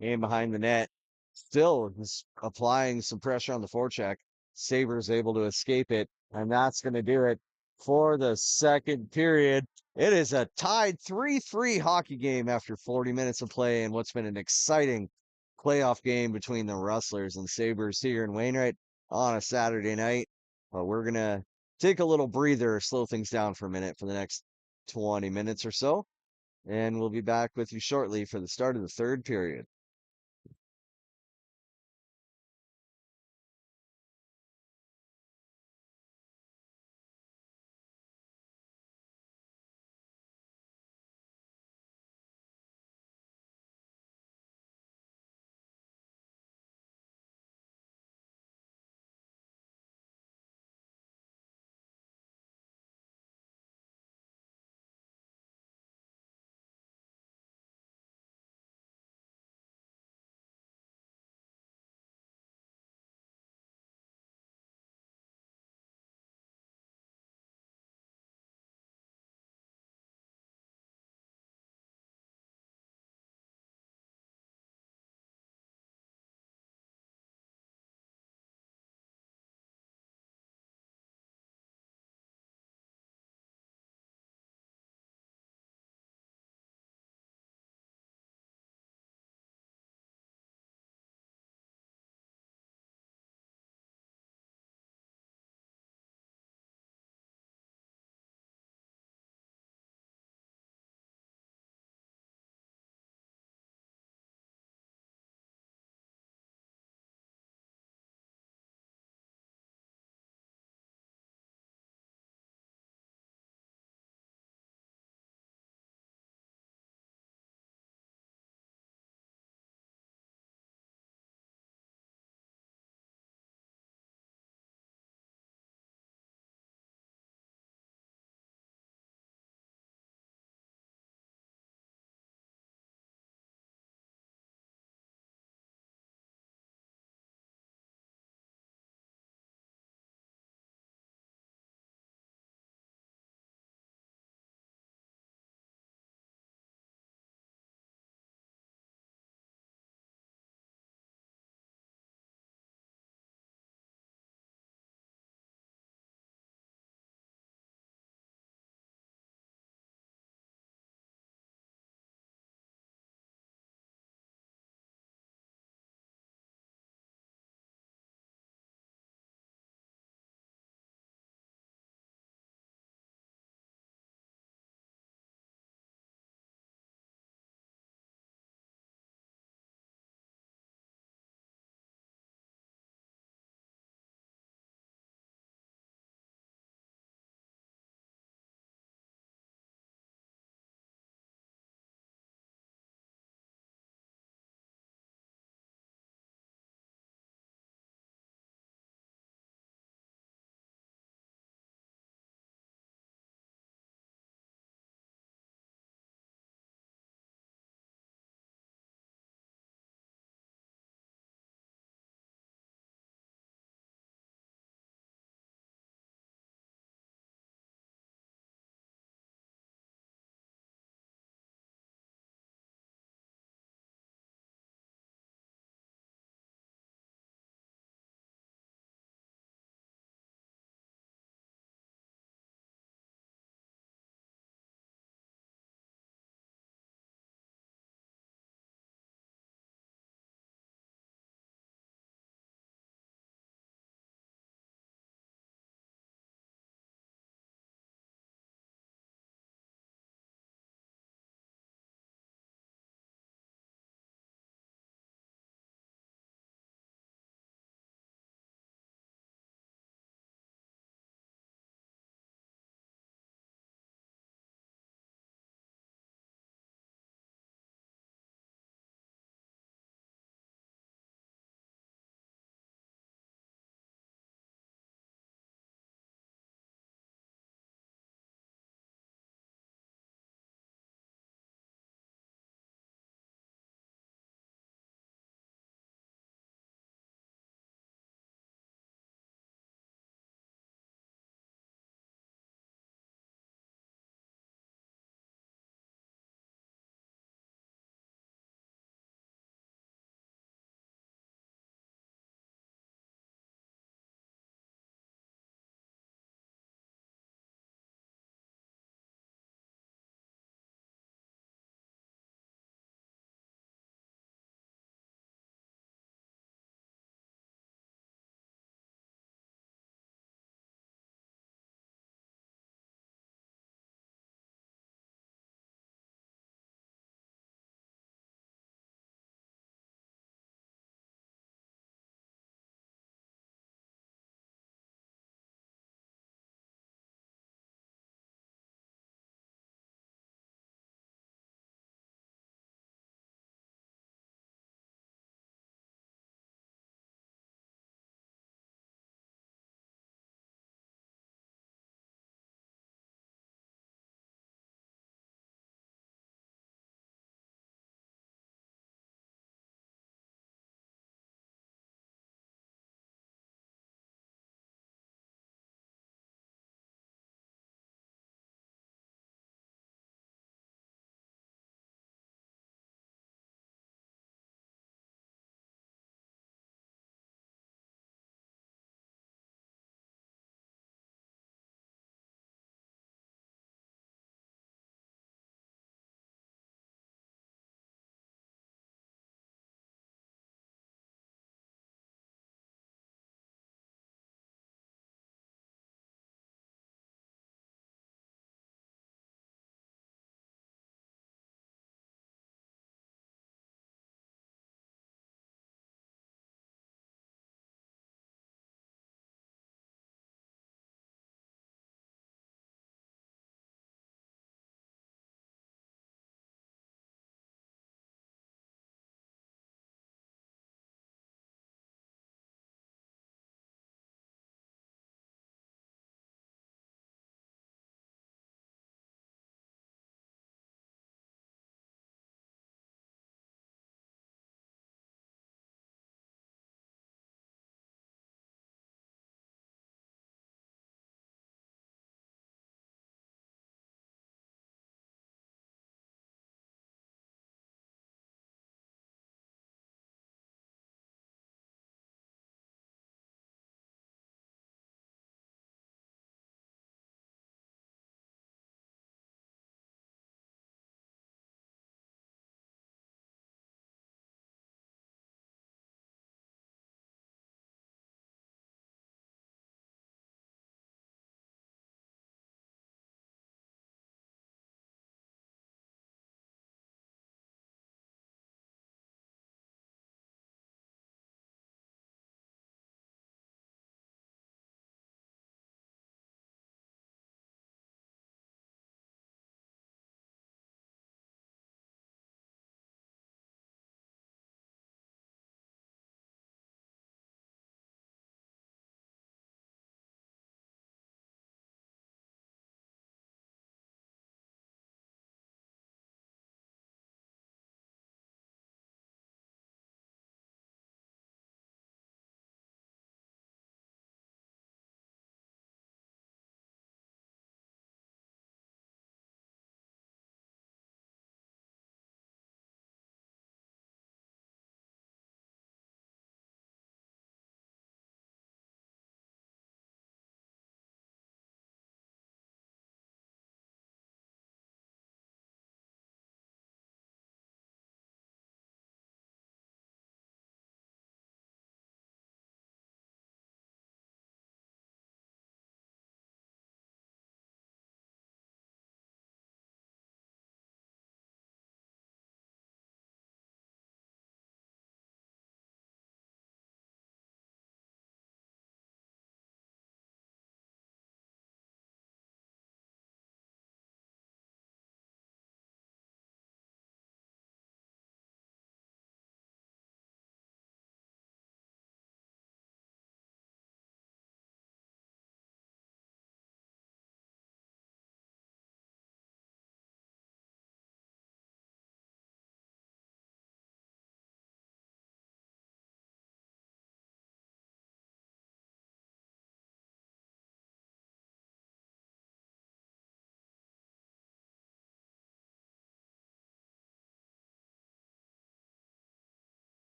Aim behind the net. Still is applying some pressure on the forecheck. Sabres able to escape it, and that's going to do it for the second period. It is a tied 3-3 hockey game after 40 minutes of play and what's been an exciting playoff game between the Rustlers and Sabres here in Wainwright on a Saturday night. But we're going to take a little breather, slow things down for a minute for the next 20 minutes or so. And we'll be back with you shortly for the start of the third period.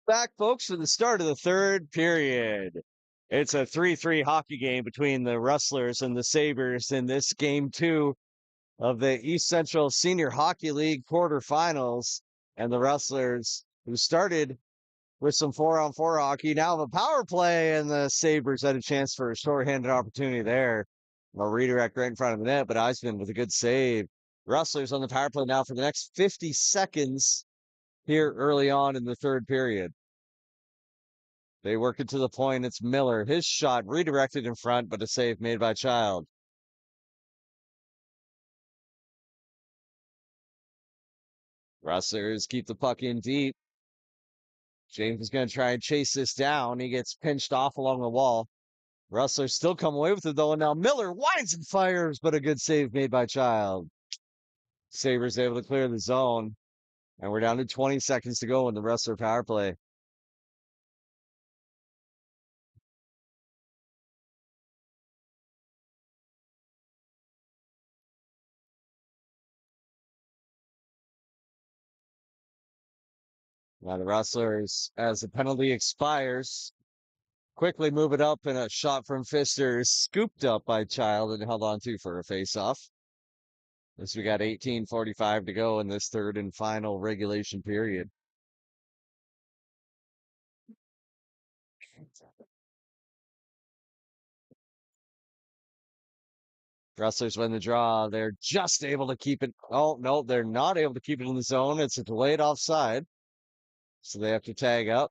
Back, folks, for the start of the third period. It's a 3-3 hockey game between the Rustlers and the Sabers in this game 2 of the ECSHL Senior Hockey League quarterfinals. And the Rustlers, who started with some 4-on-4 hockey, now have a power play, and the Sabers had a chance for a shorthanded opportunity there. A redirect right in front of the net, but Eisman with a good save. Rustlers on the power play now for the next 50 seconds here early on in the third period. They work it to the point. It's Miller. His shot redirected in front, but a save made by Child. Rustlers keep the puck in deep. James is going to try and chase this down. He gets pinched off along the wall. Rustlers still come away with it, though, and now Miller winds and fires, but a good save made by Child. Sabres able to clear the zone, and we're down to 20 seconds to go in the Rustler power play. Now the Rustlers, as the penalty expires, quickly move it up, and a shot from Pfister is scooped up by Child and held on to for a face-off. As we got 18:45 to go in this third and final regulation period. Rustlers win the draw. They're just able to keep it. Oh, no, they're not able to keep it in the zone. It's a delayed offside. So they have to tag up.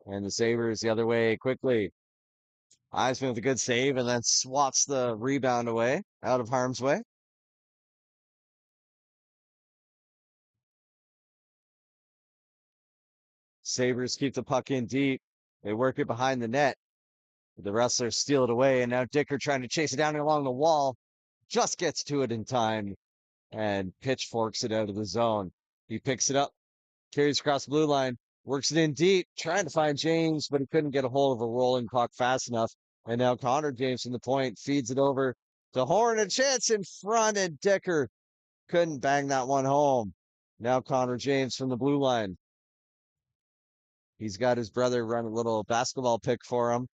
And the Sabres the other way quickly. Eisman with a good save and then swats the rebound away out of harm's way. Sabres keep the puck in deep. They work it behind the net. The Rustlers steal it away, and now Dicker trying to chase it down along the wall. Just gets to it in time and pitchforks it out of the zone. He picks it up, carries across the blue line, works it in deep, trying to find James, but he couldn't get a hold of a rolling puck fast enough. And now Connor James from the point feeds it over to Horn, a chance in front, and Dicker couldn't bang that one home. Now Connor James from the blue line. He's got his brother run a little basketball pick for him.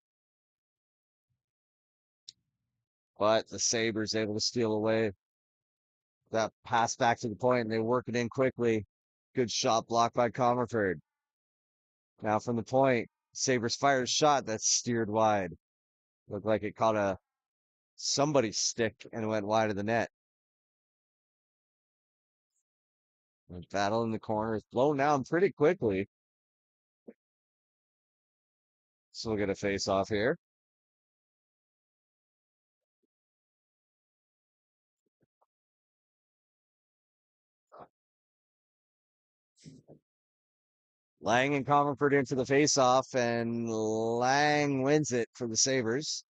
But the Sabres able to steal away that pass back to the point, and they work it in quickly. Good shot blocked by Comerford. Now from the point, Sabres fires shot that's steered wide. Looked like it caught somebody's stick and went wide of the net. The battle in the corner is blown down pretty quickly. So we'll get a face off here. Lang and Comerford into the face-off, and Lang wins it for the Sabres.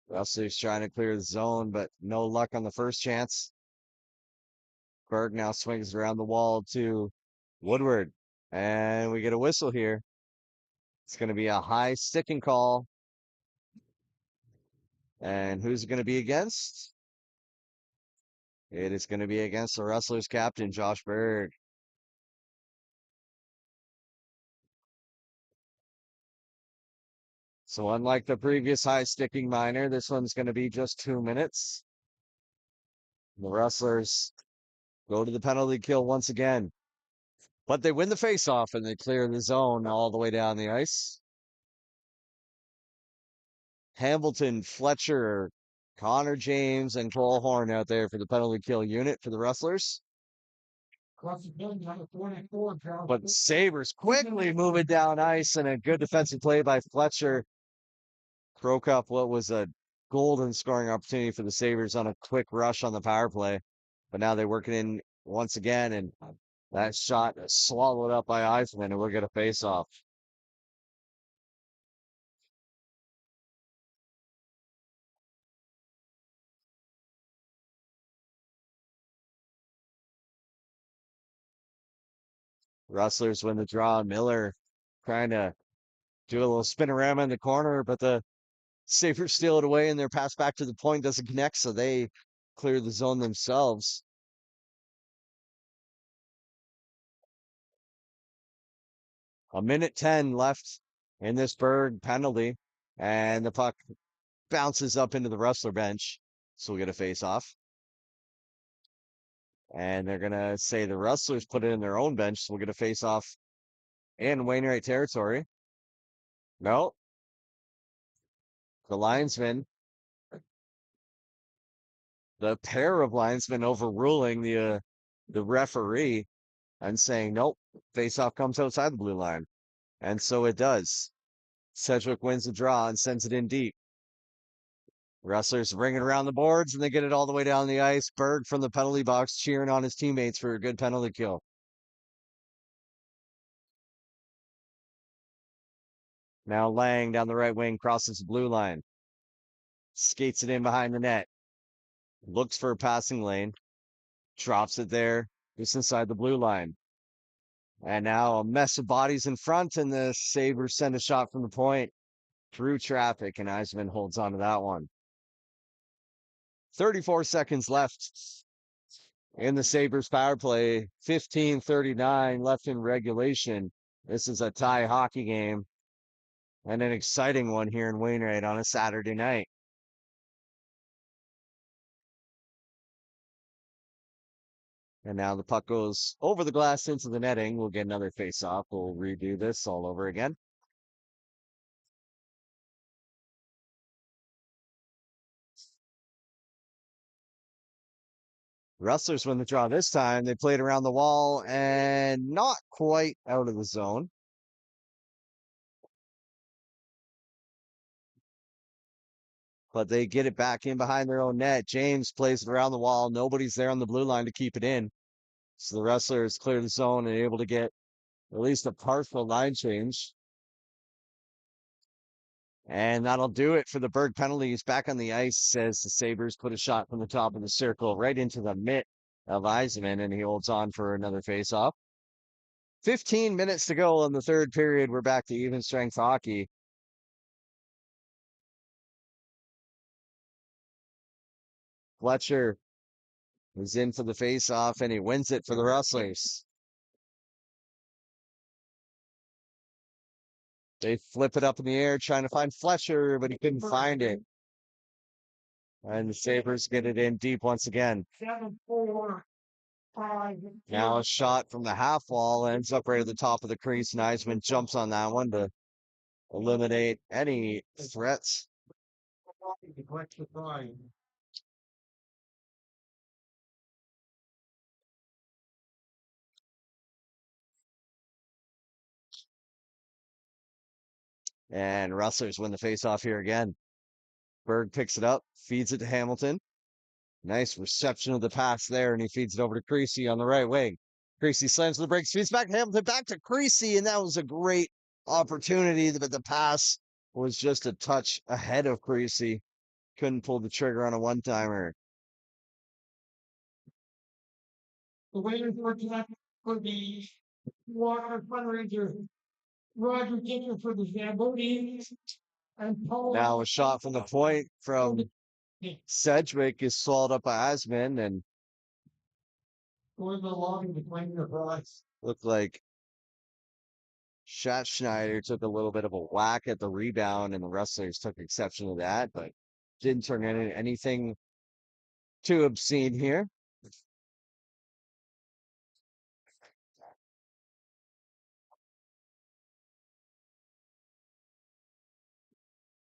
Rustlers trying to clear the zone, but no luck on the first chance. Berg now swings around the wall to Woodward, and we get a whistle here. It's going to be a high sticking call. And who's it going to be against? It is going to be against the Rustlers captain, Josh Berg. So unlike the previous high sticking minor, this one's going to be just 2 minutes. The Rustlers go to the penalty kill once again. But they win the faceoff and they clear the zone all the way down the ice. Hamilton, Fletcher, Connor James, and Cole Horn out there for the penalty kill unit for the Rustlers. But the Sabres quickly move it down ice, and a good defensive play by Fletcher broke up what was a golden scoring opportunity for the Sabres on a quick rush on the power play. But now they work it in once again, and that shot is swallowed up by Eisman, and we'll get a face-off. Rustlers win the draw. Miller trying to do a little spinorama in the corner, but the Sabres steal it away, and their pass back to the point doesn't connect, so they clear the zone themselves. A minute 10 left in this Berg penalty, and the puck bounces up into the Rustler bench. So we'll get a face off. And they're going to say the Rustlers put it in their own bench. So we'll get a face off in Wainwright territory. No. The linesman, the pair of linesmen overruling the referee and saying, nope, face off comes outside the blue line. And so it does. Sedgewick wins the draw and sends it in deep. Rustlers ringing around the boards, and they get it all the way down the ice. Berg from the penalty box cheering on his teammates for a good penalty kill. Now Lang down the right wing crosses the blue line. Skates it in behind the net. Looks for a passing lane. Drops it there, just inside the blue line. And now a mess of bodies in front, and the Sabers send a shot from the point through traffic, and Eisman holds on to that one. 34 seconds left in the Sabres power play. 15:39 left in regulation. This is a tie hockey game and an exciting one here in Wainwright on a Saturday night. And now the puck goes over the glass into the netting. We'll get another face-off. We'll redo this all over again. Rustlers win the draw this time. They played around the wall and not quite out of the zone. But they get it back in behind their own net. James plays it around the wall. Nobody's there on the blue line to keep it in. So the Rustlers clear the zone and able to get at least a partial line change. And that'll do it for the Berg penalties. Back on the ice as the Sabres put a shot from the top of the circle right into the mitt of Eisenman, and he holds on for another faceoff. 15 minutes to go in the third period. We're back to even strength hockey. Fletcher is in for the faceoff, and he wins it for the Rustlers. They flip it up in the air, trying to find Fletcher, but he couldn't find it. And the Sabres get it in deep once again. 7-4, 5. Now a shot from the half wall ends up right at the top of the crease, and Eisman jumps on that one to eliminate any threats. And Rustlers win the faceoff here again. Berg picks it up, feeds it to Hamilton. Nice reception of the pass there, and he feeds it over to Creasy on the right wing. Creasy slams to the brakes, feeds back to Hamilton, back to Creasy, and that was a great opportunity, but the pass was just a touch ahead of Creasy. Couldn't pull the trigger on a one-timer. The Waiters were connected for the Walker fundraiser. Roger Dicker for the Zamboni. And Paul. Now a shot from the point from Sedgewick is swallowed up by Asman, and going along to claim the prize. looked like Schneider took a little bit of a whack at the rebound, and the Rustlers took exception to that, but didn't turn into anything too obscene here.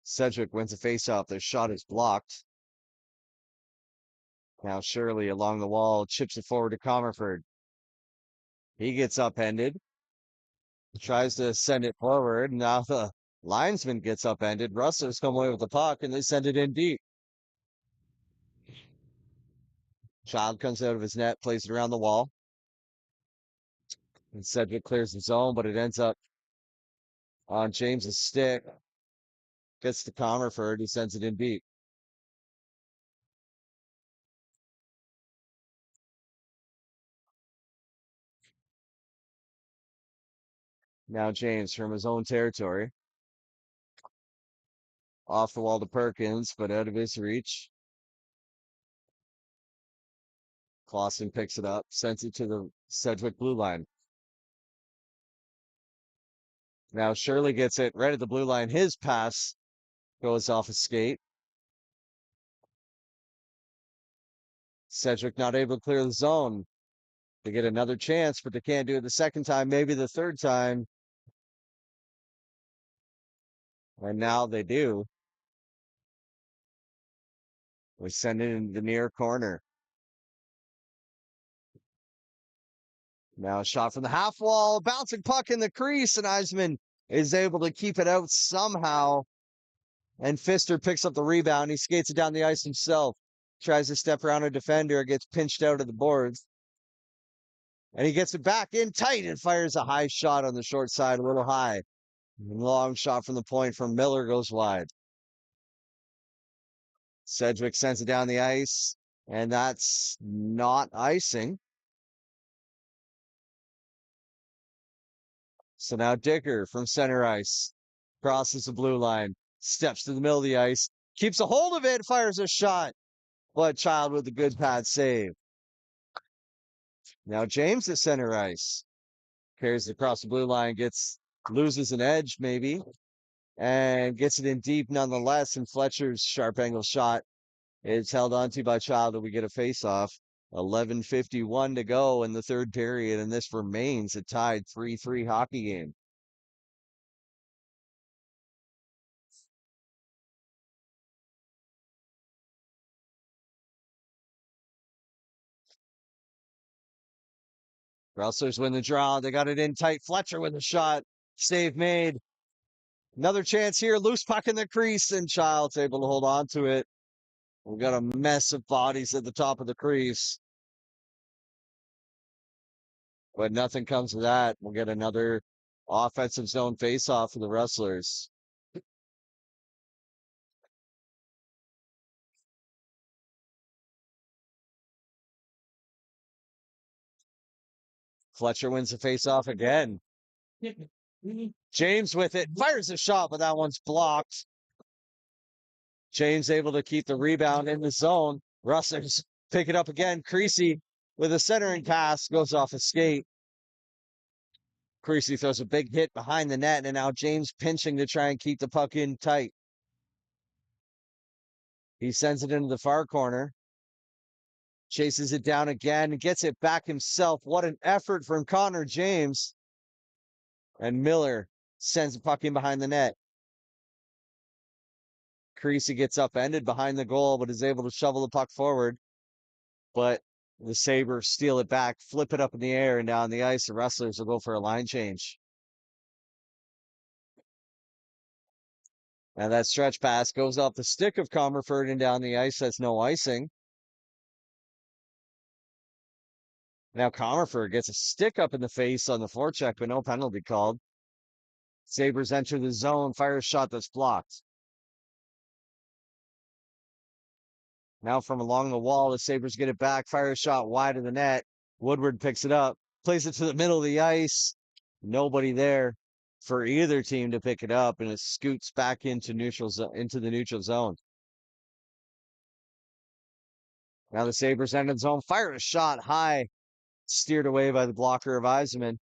Sedgewick wins a faceoff. Their shot is blocked. Now Shirley along the wall chips it forward to Comerford. He gets upended. Tries to send it forward. Now the linesman gets upended. Rustlers come away with the puck, and they send it in deep. Child comes out of his net, plays it around the wall. And Sedgwick clears the zone, but it ends up on James's stick. Gets to Comerford. He sends it in deep. Now James from his own territory. Off the wall to Perkins, but out of his reach. Clausen picks it up, sends it to the Sedgewick blue line. Now Shirley gets it right at the blue line. His pass goes off a skate. Sedgewick not able to clear the zone. They get another chance, but they can't do it the second time, maybe the third time. And now they do. We send it in the near corner. Now a shot from the half wall, bouncing puck in the crease, and Eisman is able to keep it out somehow. And Pfister picks up the rebound. He skates it down the ice himself. Tries to step around a defender, gets pinched out of the boards. And he gets it back in tight and fires a high shot on the short side, a little high. Long shot from the point from Miller goes wide. Sedgewick sends it down the ice, and that's not icing. So now Dicker from center ice crosses the blue line, steps to the middle of the ice, keeps a hold of it, fires a shot. But Child with a good pad save. Now James at center ice. Carries it across the blue line, loses an edge maybe, and gets it in deep nonetheless. And Fletcher's sharp angle shot is held onto by Child, and we get a face-off. 11:51 to go in the third period, and this remains a tied 3-3 hockey game. Rustlers win the draw. They got it in tight. Fletcher with a shot. Save made. Another chance here. Loose puck in the crease, and Child's able to hold on to it. We got a mess of bodies at the top of the crease. But nothing comes of that. We'll get another offensive zone faceoff for the Rustlers. Fletcher wins the faceoff again. James with it, fires a shot, but that one's blocked. James able to keep the rebound in the zone. Rustlers pick it up again. Creasy with a centering pass goes off a skate. Creasy throws a big hit behind the net, and now James pinching to try and keep the puck in tight. He sends it into the far corner. Chases it down again and gets it back himself. What an effort from Connor James. And Miller sends the puck in behind the net. Creasy gets upended behind the goal, but is able to shovel the puck forward. But the Sabers steal it back, flip it up in the air and down the ice. The Rustlers will go for a line change. And that stretch pass goes off the stick of Comerford and down the ice. That's no icing. Now Comerford gets a stick up in the face on the forecheck, but no penalty called. Sabers enter the zone, fire a shot that's blocked. Now from along the wall, the Sabres get it back, fire a shot wide of the net. Woodward picks it up, plays it to the middle of the ice. Nobody there for either team to pick it up, and it scoots back into the neutral zone. Now the Sabres enter the zone, fire a shot high, steered away by the blocker of Eisenman.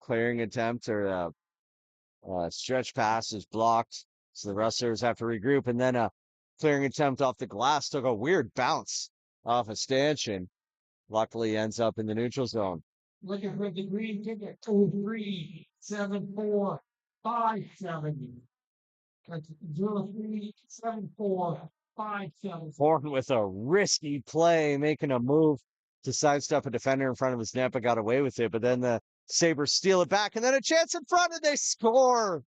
Clearing attempt or stretch pass is blocked. So the Rustlers have to regroup, and then a clearing attempt off the glass took a weird bounce off a stanchion. Luckily ends up in the neutral zone. Looking for the green ticket, 2374570. That's 0374570. Horn with a risky play, making a move to sidestep a defender in front of his net, but got away with it. But then the Sabres steal it back, and then a chance in front, and they score.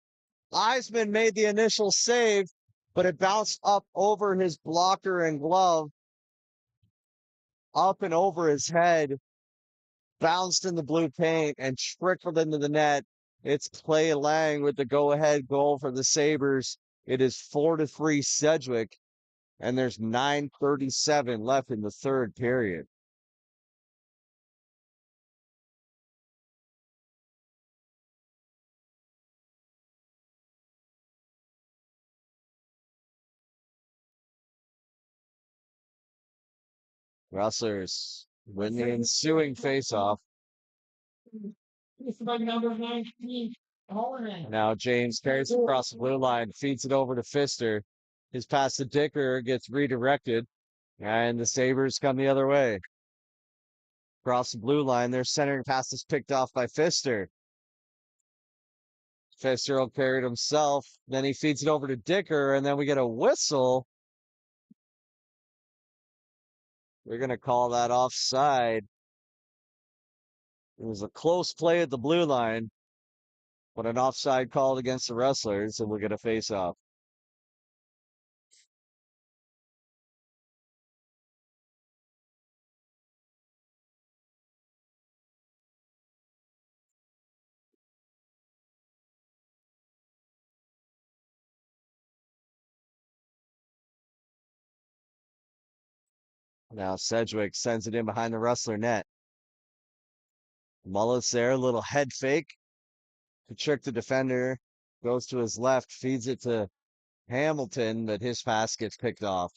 Eisman made the initial save, but it bounced up over his blocker and glove, up and over his head, bounced in the blue paint, and trickled into the net. It's Clay Lang with the go-ahead goal for the Sabres. It is 4-3 Sedgewick, and there's 9:37 left in the third period. Rustlers win the ensuing face-off. It's by number 19, Holland. Now James carries it across the blue line, feeds it over to Pfister. His pass to Dicker gets redirected, and the Sabers come the other way. Across the blue line, their centering pass is picked off by Pfister. Pfister will carry it himself. Then he feeds it over to Dicker, and then we get a whistle. We're going to call that offside. It was a close play at the blue line, but an offside called against the Rustlers, and we'll get a face-off. Now Sedgewick sends it in behind the Rustler net. Mullis there, a little head fake to trick the defender. Goes to his left, feeds it to Hamilton, but his pass gets picked off.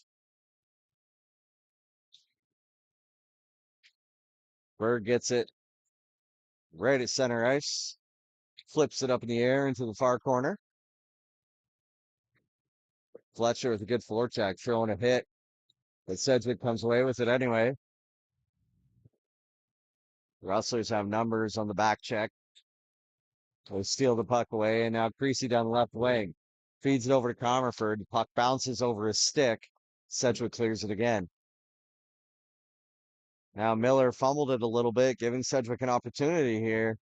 Berg gets it right at center ice. Flips it up in the air into the far corner. Fletcher with a good forecheck, throwing a hit. But Sedgewick comes away with it anyway. Rustlers have numbers on the back check. They steal the puck away, and now Creasy down the left wing. Feeds it over to Comerford. The puck bounces over his stick. Sedgewick clears it again. Now Miller fumbled it a little bit, giving Sedgewick an opportunity here.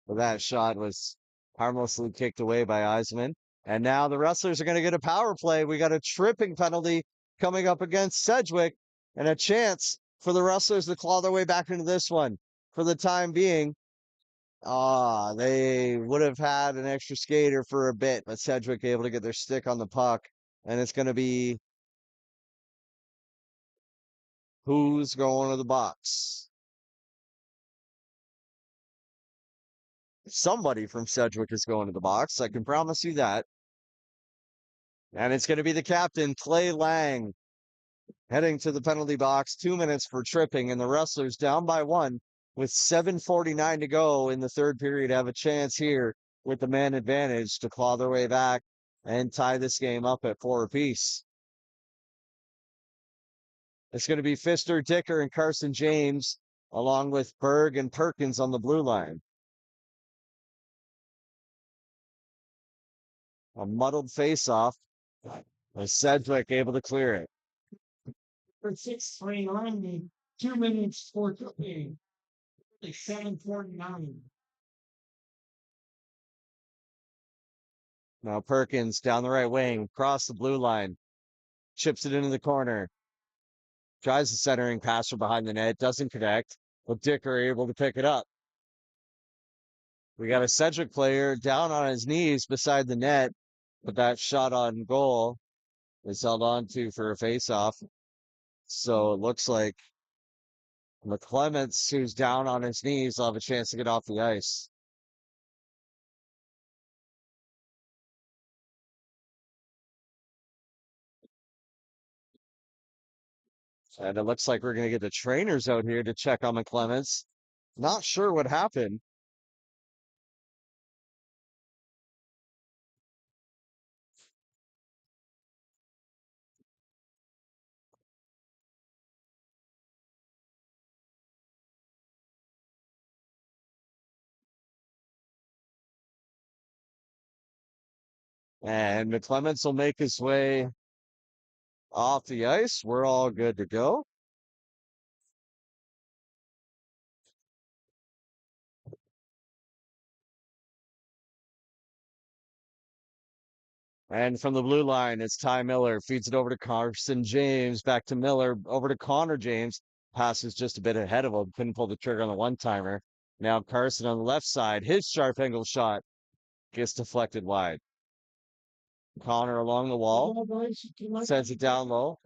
But that shot was harmlessly kicked away by Eisman. And now the Rustlers are going to get a power play. We got a tripping penalty coming up against Sedgewick, and a chance for the Rustlers to claw their way back into this one. For the time being, they would have had an extra skater for a bit, but Sedgewick able to get their stick on the puck. And it's going to be who's going to the box. Somebody from Sedgewick is going to the box. I can promise you that. And it's going to be the captain, Clay Lang, heading to the penalty box. 2 minutes for tripping, and the Rustlers down by 1 with 7:49 to go in the third period have a chance here with the man advantage to claw their way back and tie this game up at 4 apiece. It's going to be Pfister, Dicker, and Carson James, along with Berg and Perkins on the blue line. A muddled face-off. Sedgewick able to clear it. For 6:29, 2 minutes for tripping. 7:49. Now Perkins down the right wing, across the blue line, chips it into the corner. Tries the centering pass from behind the net, doesn't connect, but Dicker able to pick it up. We got a Sedgewick player down on his knees beside the net, but that shot on goal is held on to for a face-off. So it looks like McClements, who's down on his knees, will have a chance to get off the ice. And it looks like we're going to get the trainers out here to check on McClements. Not sure what happened. And McClements will make his way off the ice. We're all good to go. And from the blue line, it's Ty Miller. Feeds it over to Carson James. Back to Miller. Over to Connor James. Passes just a bit ahead of him. Couldn't pull the trigger on the one-timer. Now Carson on the left side. His sharp angle shot gets deflected wide. Connor along the wall. Sends it down low.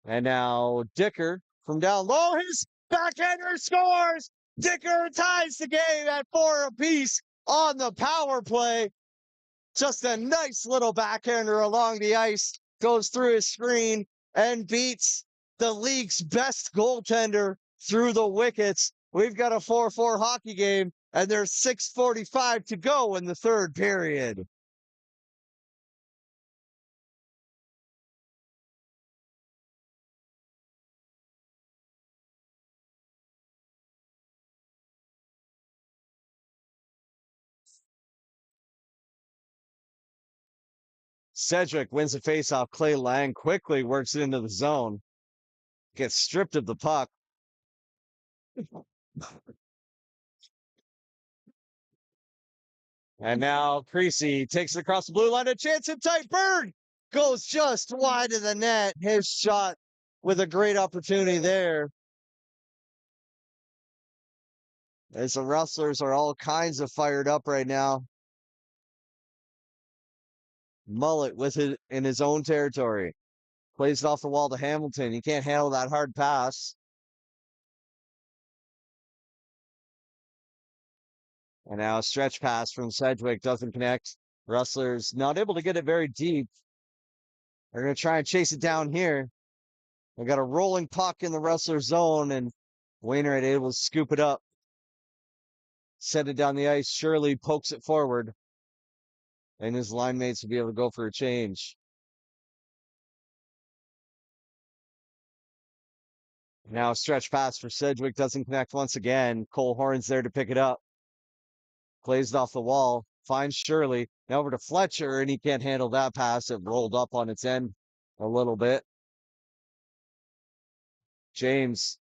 And now Dicker from down low. His backhander scores. Dicker ties the game at 4 apiece on the power play. Just a nice little backhander along the ice, goes through his screen and beats the league's best goaltender through the wickets. We've got a 4-4 hockey game, and there's 6:45 to go in the third period. Sedgewick wins the faceoff. Clay Lang quickly works it into the zone. Gets stripped of the puck. And now Creasy takes it across the blue line. A chance in tight. Berg goes just wide of the net. His shot with a great opportunity there. As the Rustlers are all kinds of fired up right now. Mullet with it in his own territory. Plays it off the wall to Hamilton. He can't handle that hard pass. And now a stretch pass from Sedgewick doesn't connect. Rustlers not able to get it very deep. They're going to try and chase it down here. They got a rolling puck in the Rustler zone, and Wainwright able to scoop it up. Set it down the ice. Shirley pokes it forward. And his line mates will be able to go for a change. Now a stretch pass for Sedgewick doesn't connect once again. Cole Horn's there to pick it up. Plays it off the wall. Finds Shirley. Now over to Fletcher, and he can't handle that pass. It rolled up on its end a little bit. James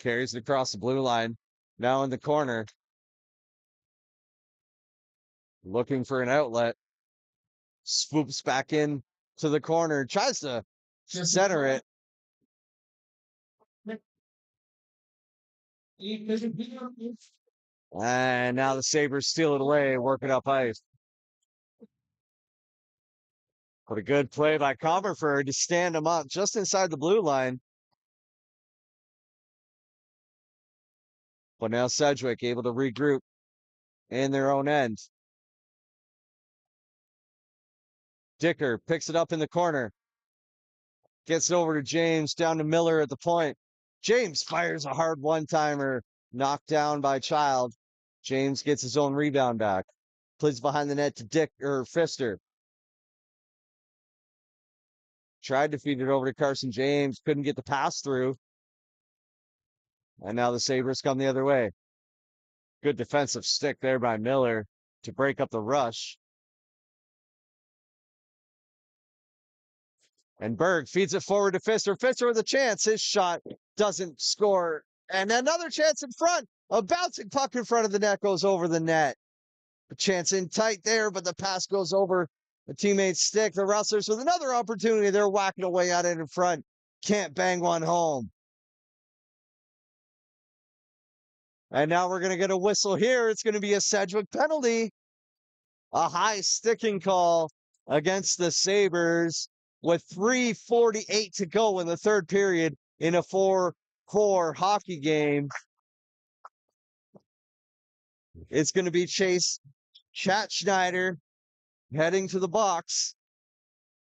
carries it across the blue line. Now in the corner. Looking for an outlet. Swoops back in to the corner. Tries to center it. And now the Sabers steal it away, working up ice. But a good play by Comerford to stand him up just inside the blue line. But now Sedgewick able to regroup in their own end. Dicker picks it up in the corner. Gets it over to James, down to Miller at the point. James fires a hard one-timer, knocked down by Child. James gets his own rebound back. Plays behind the net to Pfister. Tried to feed it over to Carson James, couldn't get the pass through. And now the Sabres come the other way. Good defensive stick there by Miller to break up the rush. And Berg feeds it forward to Pfister. Pfister with a chance. His shot doesn't score. And another chance in front. A bouncing puck in front of the net goes over the net. A chance in tight there, but the pass goes over the teammate's stick. The Rustlers with another opportunity. They're whacking away at it in front. Can't bang one home. And now we're going to get a whistle here. It's going to be a Sedgewick penalty. A high sticking call against the Sabres with 3:48 to go in the third period in a 4-4 hockey game. It's going to be Chase Schneider heading to the box.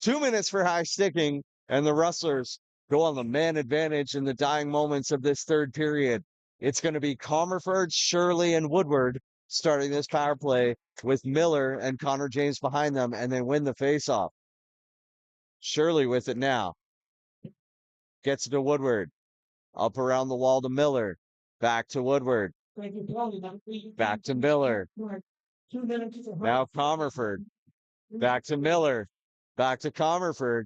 2 minutes for high sticking, and the Rustlers go on the man advantage in the dying moments of this third period. It's going to be Comerford, Shirley, and Woodward starting this power play with Miller and Connor James behind them, and then win the faceoff. Shirley with it now. Gets it to Woodward. Up around the wall to Miller. Back to Woodward. Back to Miller. Now Comerford. Back to Miller. Back to Comerford.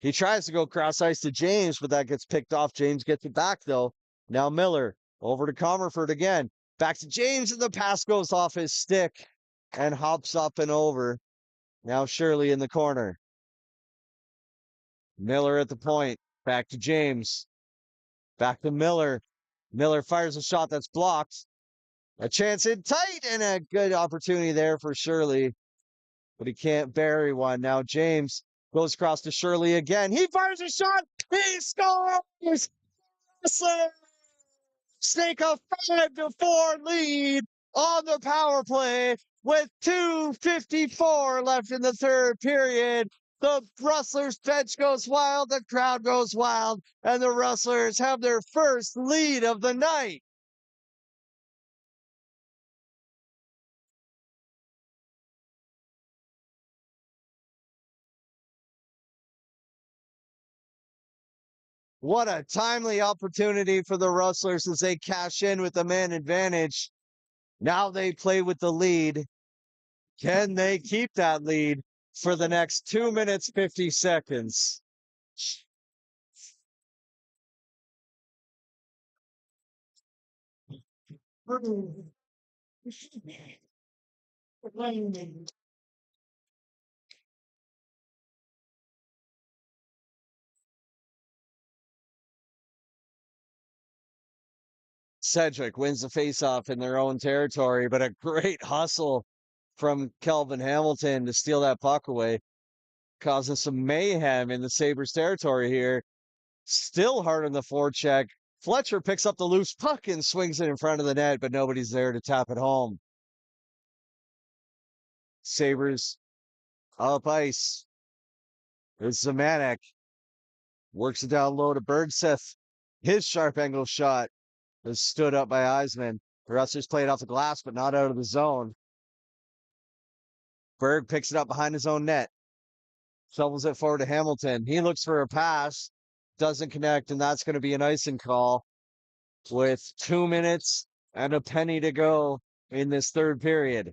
He tries to go cross ice to James, but that gets picked off. James gets it back, though. Now Miller over to Comerford again. Back to James, and the pass goes off his stick and hops up and over. Now Shirley in the corner. Miller at the point. Back to James. Back to Miller. Miller fires a shot that's blocked. A chance in tight, and a good opportunity there for Shirley. But he can't bury one. Now James goes across to Shirley again. He fires a shot. He scores! Snake a 5-4 lead on the power play with 2:54 left in the third period. The Rustlers bench goes wild, the crowd goes wild, and the Rustlers have their first lead of the night. What a timely opportunity for the Rustlers as they cash in with the man advantage. Now they play with the lead. Can they keep that lead for the next 2 minutes, 50 seconds? Sedgewick wins the faceoff in their own territory, but a great hustle from Kelvin Hamilton to steal that puck away, causing some mayhem in the Sabres territory here. Still hard on the forecheck. Fletcher picks up the loose puck and swings it in front of the net, but nobody's there to tap it home. Sabres up ice. There's Zemanek. Works it down low to Bergseth. His sharp angle shot is stood up by Eisman. The Rustlers played off the glass, but not out of the zone. Berg picks it up behind his own net. Shovels it forward to Hamilton. He looks for a pass. Doesn't connect, and that's going to be an icing call with 2 minutes and a penny to go in this third period.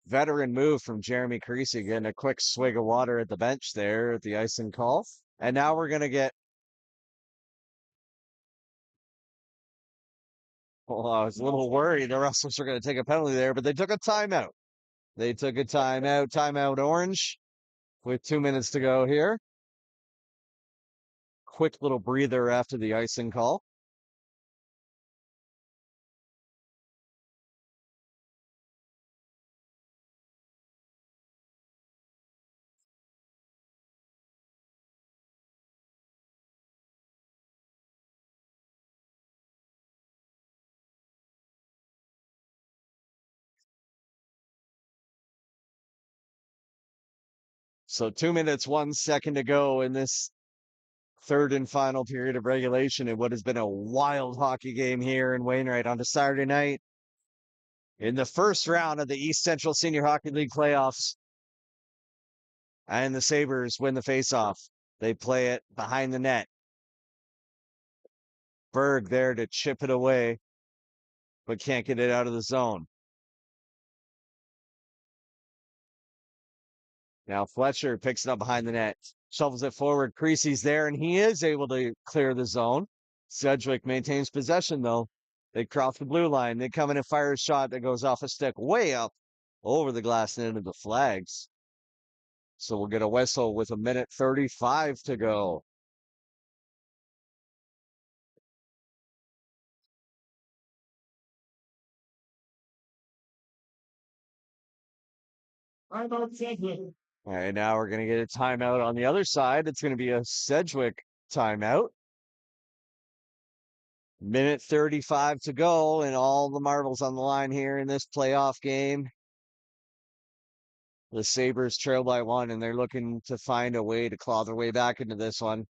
Veteran move from Jeremy Creasy, getting a quick swig of water at the bench there at the icing call. And now we're going to get. Well, I was a little worried the Rustlers were going to take a penalty there, but they took a timeout. They took a timeout orange with 2 minutes to go here. Quick little breather after the icing call. So 2 minutes, 1 second to go in this third and final period of regulation in what has been a wild hockey game here in Wainwright on a Saturday night in the first round of the East Central Senior Hockey League playoffs. And the Sabres win the faceoff. They play it behind the net. Berg there to chip it away, but can't get it out of the zone. Now Fletcher picks it up behind the net, shovels it forward. Creasy's there, and he is able to clear the zone. Sedgewick maintains possession, though. They cross the blue line. They come in and fire a shot that goes off a stick way up over the glass and into the flags. So we'll get a whistle with 1:35 to go. How about Sedgewick? All right, now we're going to get a timeout on the other side. It's going to be a Sedgewick timeout. 1:35 to go, and all the marbles on the line here in this playoff game. The Sabres trail by 1, and they're looking to find a way to claw their way back into this one.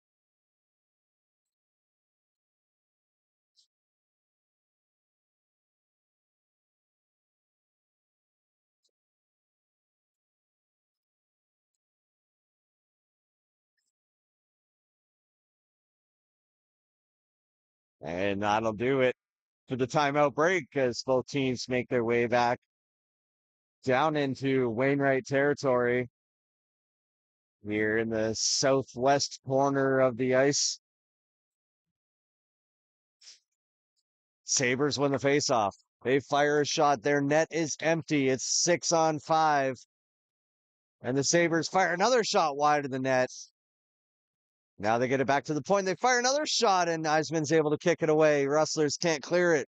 And that'll do it for the timeout break as both teams make their way back down into Wainwright territory here in the southwest corner of the ice. Sabres win the faceoff. They fire a shot. Their net is empty. It's 6-on-5. And the Sabres fire another shot wide of the net. Now they get it back to the point. They fire another shot, and Eisman's able to kick it away. Rustlers can't clear it.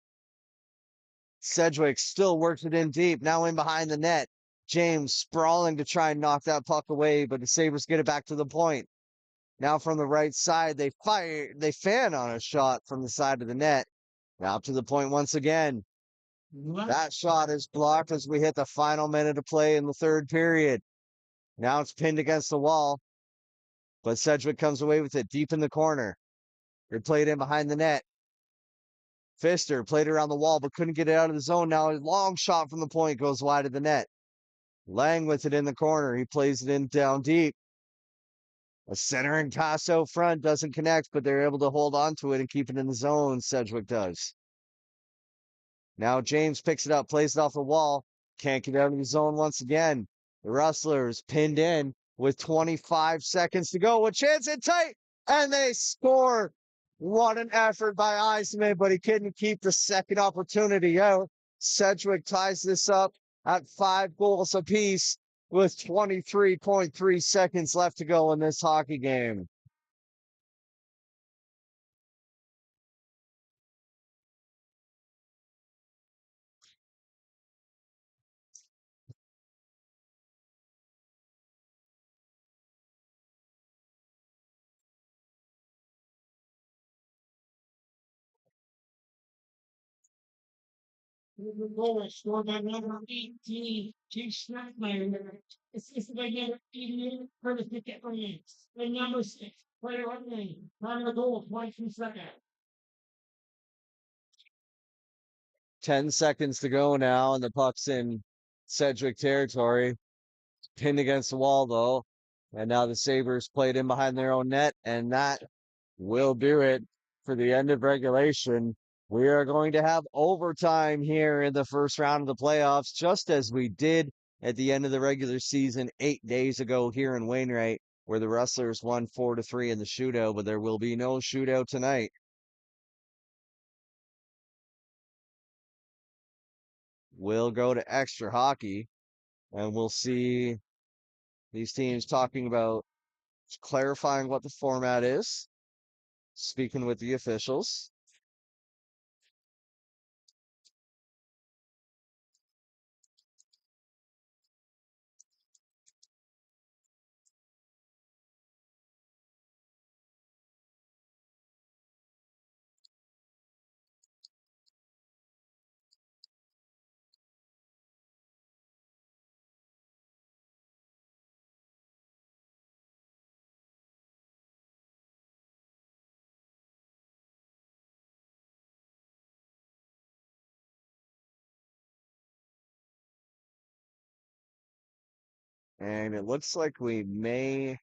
Sedgewick still works it in deep. Now in behind the net. James sprawling to try and knock that puck away, but the Sabres get it back to the point. Now from the right side, they fan on a shot from the side of the net. Now to the point once again. That shot is blocked as we hit the final minute of play in the third period. Now it's pinned against the wall, but Sedgewick comes away with it deep in the corner. They played in behind the net. Pfister played around the wall, but couldn't get it out of the zone. Now a long shot from the point goes wide of the net. Lang with it in the corner. He plays it in down deep. A centering pass out front doesn't connect, but they're able to hold on to it and keep it in the zone. Sedgewick does. Now James picks it up, plays it off the wall. Can't get out of the zone once again. The Rustlers pinned in with 25 seconds to go. A chance in tight, and they score. What an effort by Eisman, but he couldn't keep the second opportunity out. Sedgewick ties this up at 5 goals apiece with 23.3 seconds left to go in this hockey game. The goal scored by number 18, Jake Schneckmeyer. Assisted by number 88, Curtis McEvoy. And number 6, player 1 name. Time of the goal, 22 seconds. 10 seconds to go now, and the puck's in Sedgewick territory. Pinned against the wall, though. And now the Sabers played in behind their own net, and that will do it for the end of regulation. We are going to have overtime here in the first round of the playoffs, just as we did at the end of the regular season 8 days ago here in Wainwright, where the Rustlers won 4-3 in the shootout, but there will be no shootout tonight. We'll go to extra hockey, and we'll see these teams talking about clarifying what the format is, speaking with the officials. And it looks like we may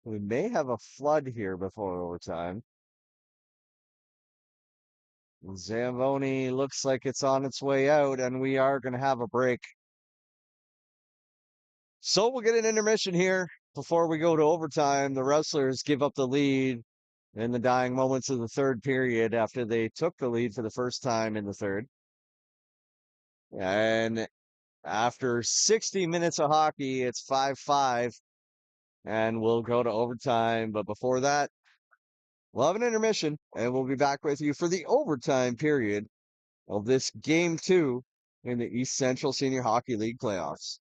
have a flood here before overtime. Zamboni looks like it's on its way out, and we are going to have a break. So we'll get an intermission here before we go to overtime. The Rustlers give up the lead in the dying moments of the third period after they took the lead for the first time in the third. And after 60 minutes of hockey, it's 5-5, and we'll go to overtime. But before that, we'll have an intermission, and we'll be back with you for the overtime period of this game 2 in the East Central Senior Hockey League playoffs.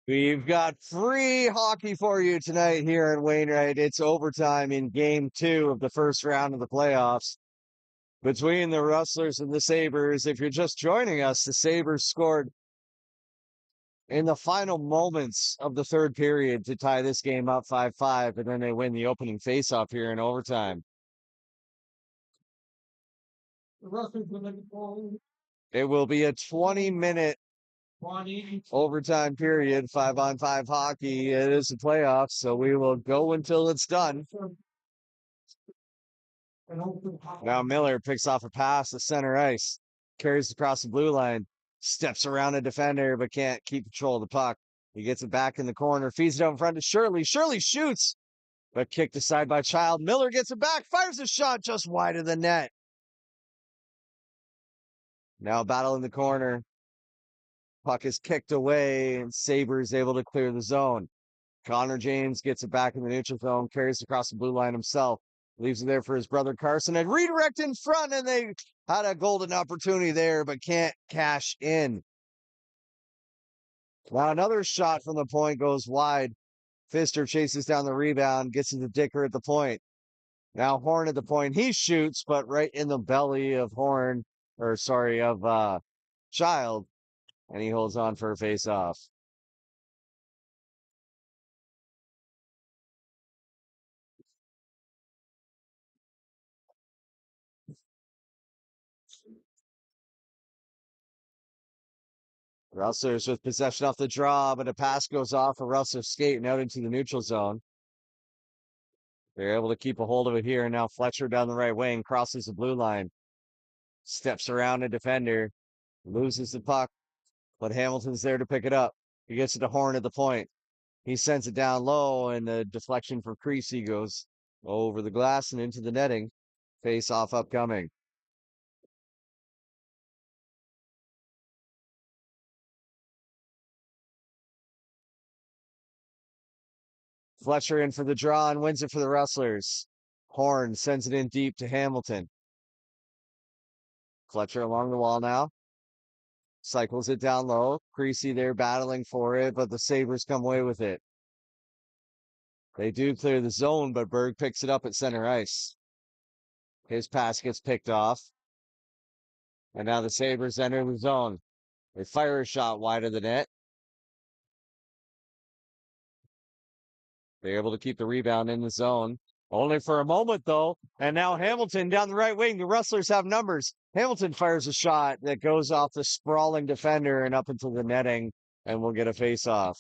We've got free hockey for you tonight here in Wainwright. It's overtime in game 2 of the first round of the playoffs between the Rustlers and the Sabers. If you're just joining us, the Sabers scored in the final moments of the third period to tie this game up 5-5, and then they win the opening faceoff here in overtime. The Rustlers will make it It will be a 20-minute 20. overtime period, 5-on-5 hockey. It is the playoffs, so we will go until it's done. Now Miller picks off a pass to center ice, carries across the blue line, steps around a defender, but can't keep control of the puck. He gets it back in the corner, feeds it out in front to Shirley. Shirley shoots, but kicked aside by Child. Miller gets it back, fires a shot just wide of the net. Now battle in the corner. Puck is kicked away, and Sabres able to clear the zone. Connor James gets it back in the neutral zone, carries across the blue line himself, leaves it there for his brother Carson, and redirect in front, and they had a golden opportunity there, but can't cash in. Now another shot from the point goes wide. Pfister chases down the rebound, gets into Dicker at the point. Now Horn at the point. He shoots, but right in the belly of Child, and he holds on for a face-off. Rustlers with possession off the draw, but a pass goes off for Rustlers skating out into the neutral zone. They're able to keep a hold of it here, and now Fletcher down the right wing crosses the blue line, steps around a defender, loses the puck, but Hamilton's there to pick it up. He gets it to Horn at the point. He sends it down low, and the deflection for Creasy goes over the glass and into the netting. Face off upcoming. Fletcher in for the draw and wins it for the Rustlers. Horn sends it in deep to Hamilton. Fletcher along the wall now. Cycles it down low. Creasy there battling for it, but the Sabres come away with it. They do clear the zone, but Berg picks it up at center ice. His pass gets picked off. And now the Sabres enter the zone. They fire a shot wide of the net. They're able to keep the rebound in the zone. Only for a moment, though. And now Hamilton down the right wing. The Rustlers have numbers. Hamilton fires a shot that goes off the sprawling defender and up into the netting, and we'll get a face-off.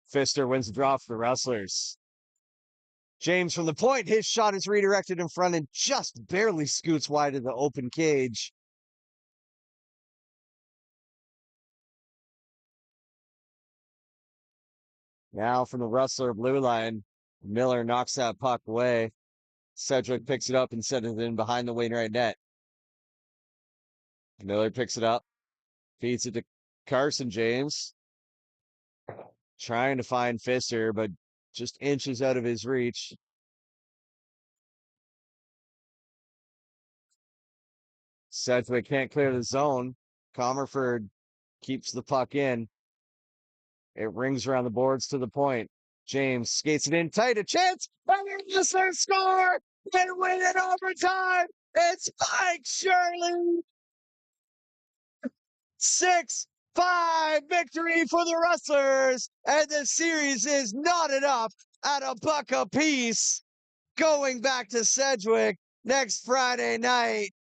Pfister wins the draw for the Rustlers. James from the point. His shot is redirected in front and just barely scoots wide of the open cage. Now from the Rustler blue line, Miller knocks that puck away. Sedgewick picks it up and sends it in behind the Wainwright net. Miller picks it up, feeds it to Carson James. Trying to find Pfister, but just inches out of his reach. Sedgewick can't clear the zone. Comerford keeps the puck in. It rings around the boards to the point. James skates it in tight, a chance. Rustlers score and win it overtime. It's Mike Shirley. 6-5 victory for the Rustlers, and the series is knotted up at a buck apiece. Going back to Sedgewick next Friday night.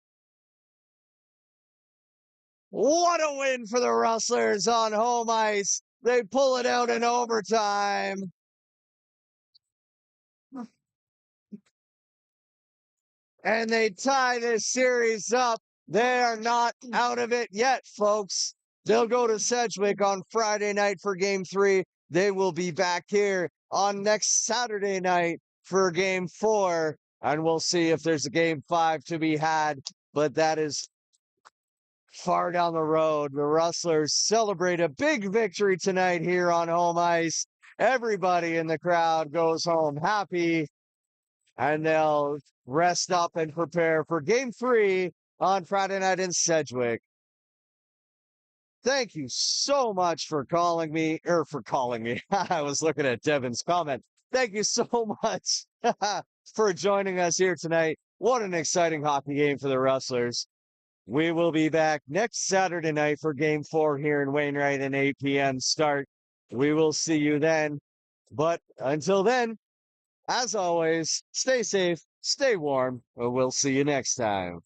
What a win for the Rustlers on home ice. They pull it out in overtime. And they tie this series up. They are not out of it yet, folks. They'll go to Sedgewick on Friday night for game 3. They will be back here on next Saturday night for game 4. And we'll see if there's a game 5 to be had. But that is far down the road. The Rustlers celebrate a big victory tonight here on home ice. Everybody in the crowd goes home happy, and they'll rest up and prepare for game 3 on Friday night in Sedgewick. Thank you so much for calling me. I was looking at Devin's comment. Thank you so much for joining us here tonight. What an exciting hockey game for the Rustlers. We will be back next Saturday night for game 4 here in Wainwright, an 8 p.m. start. We will see you then. But until then, as always, stay safe, stay warm, and we'll see you next time.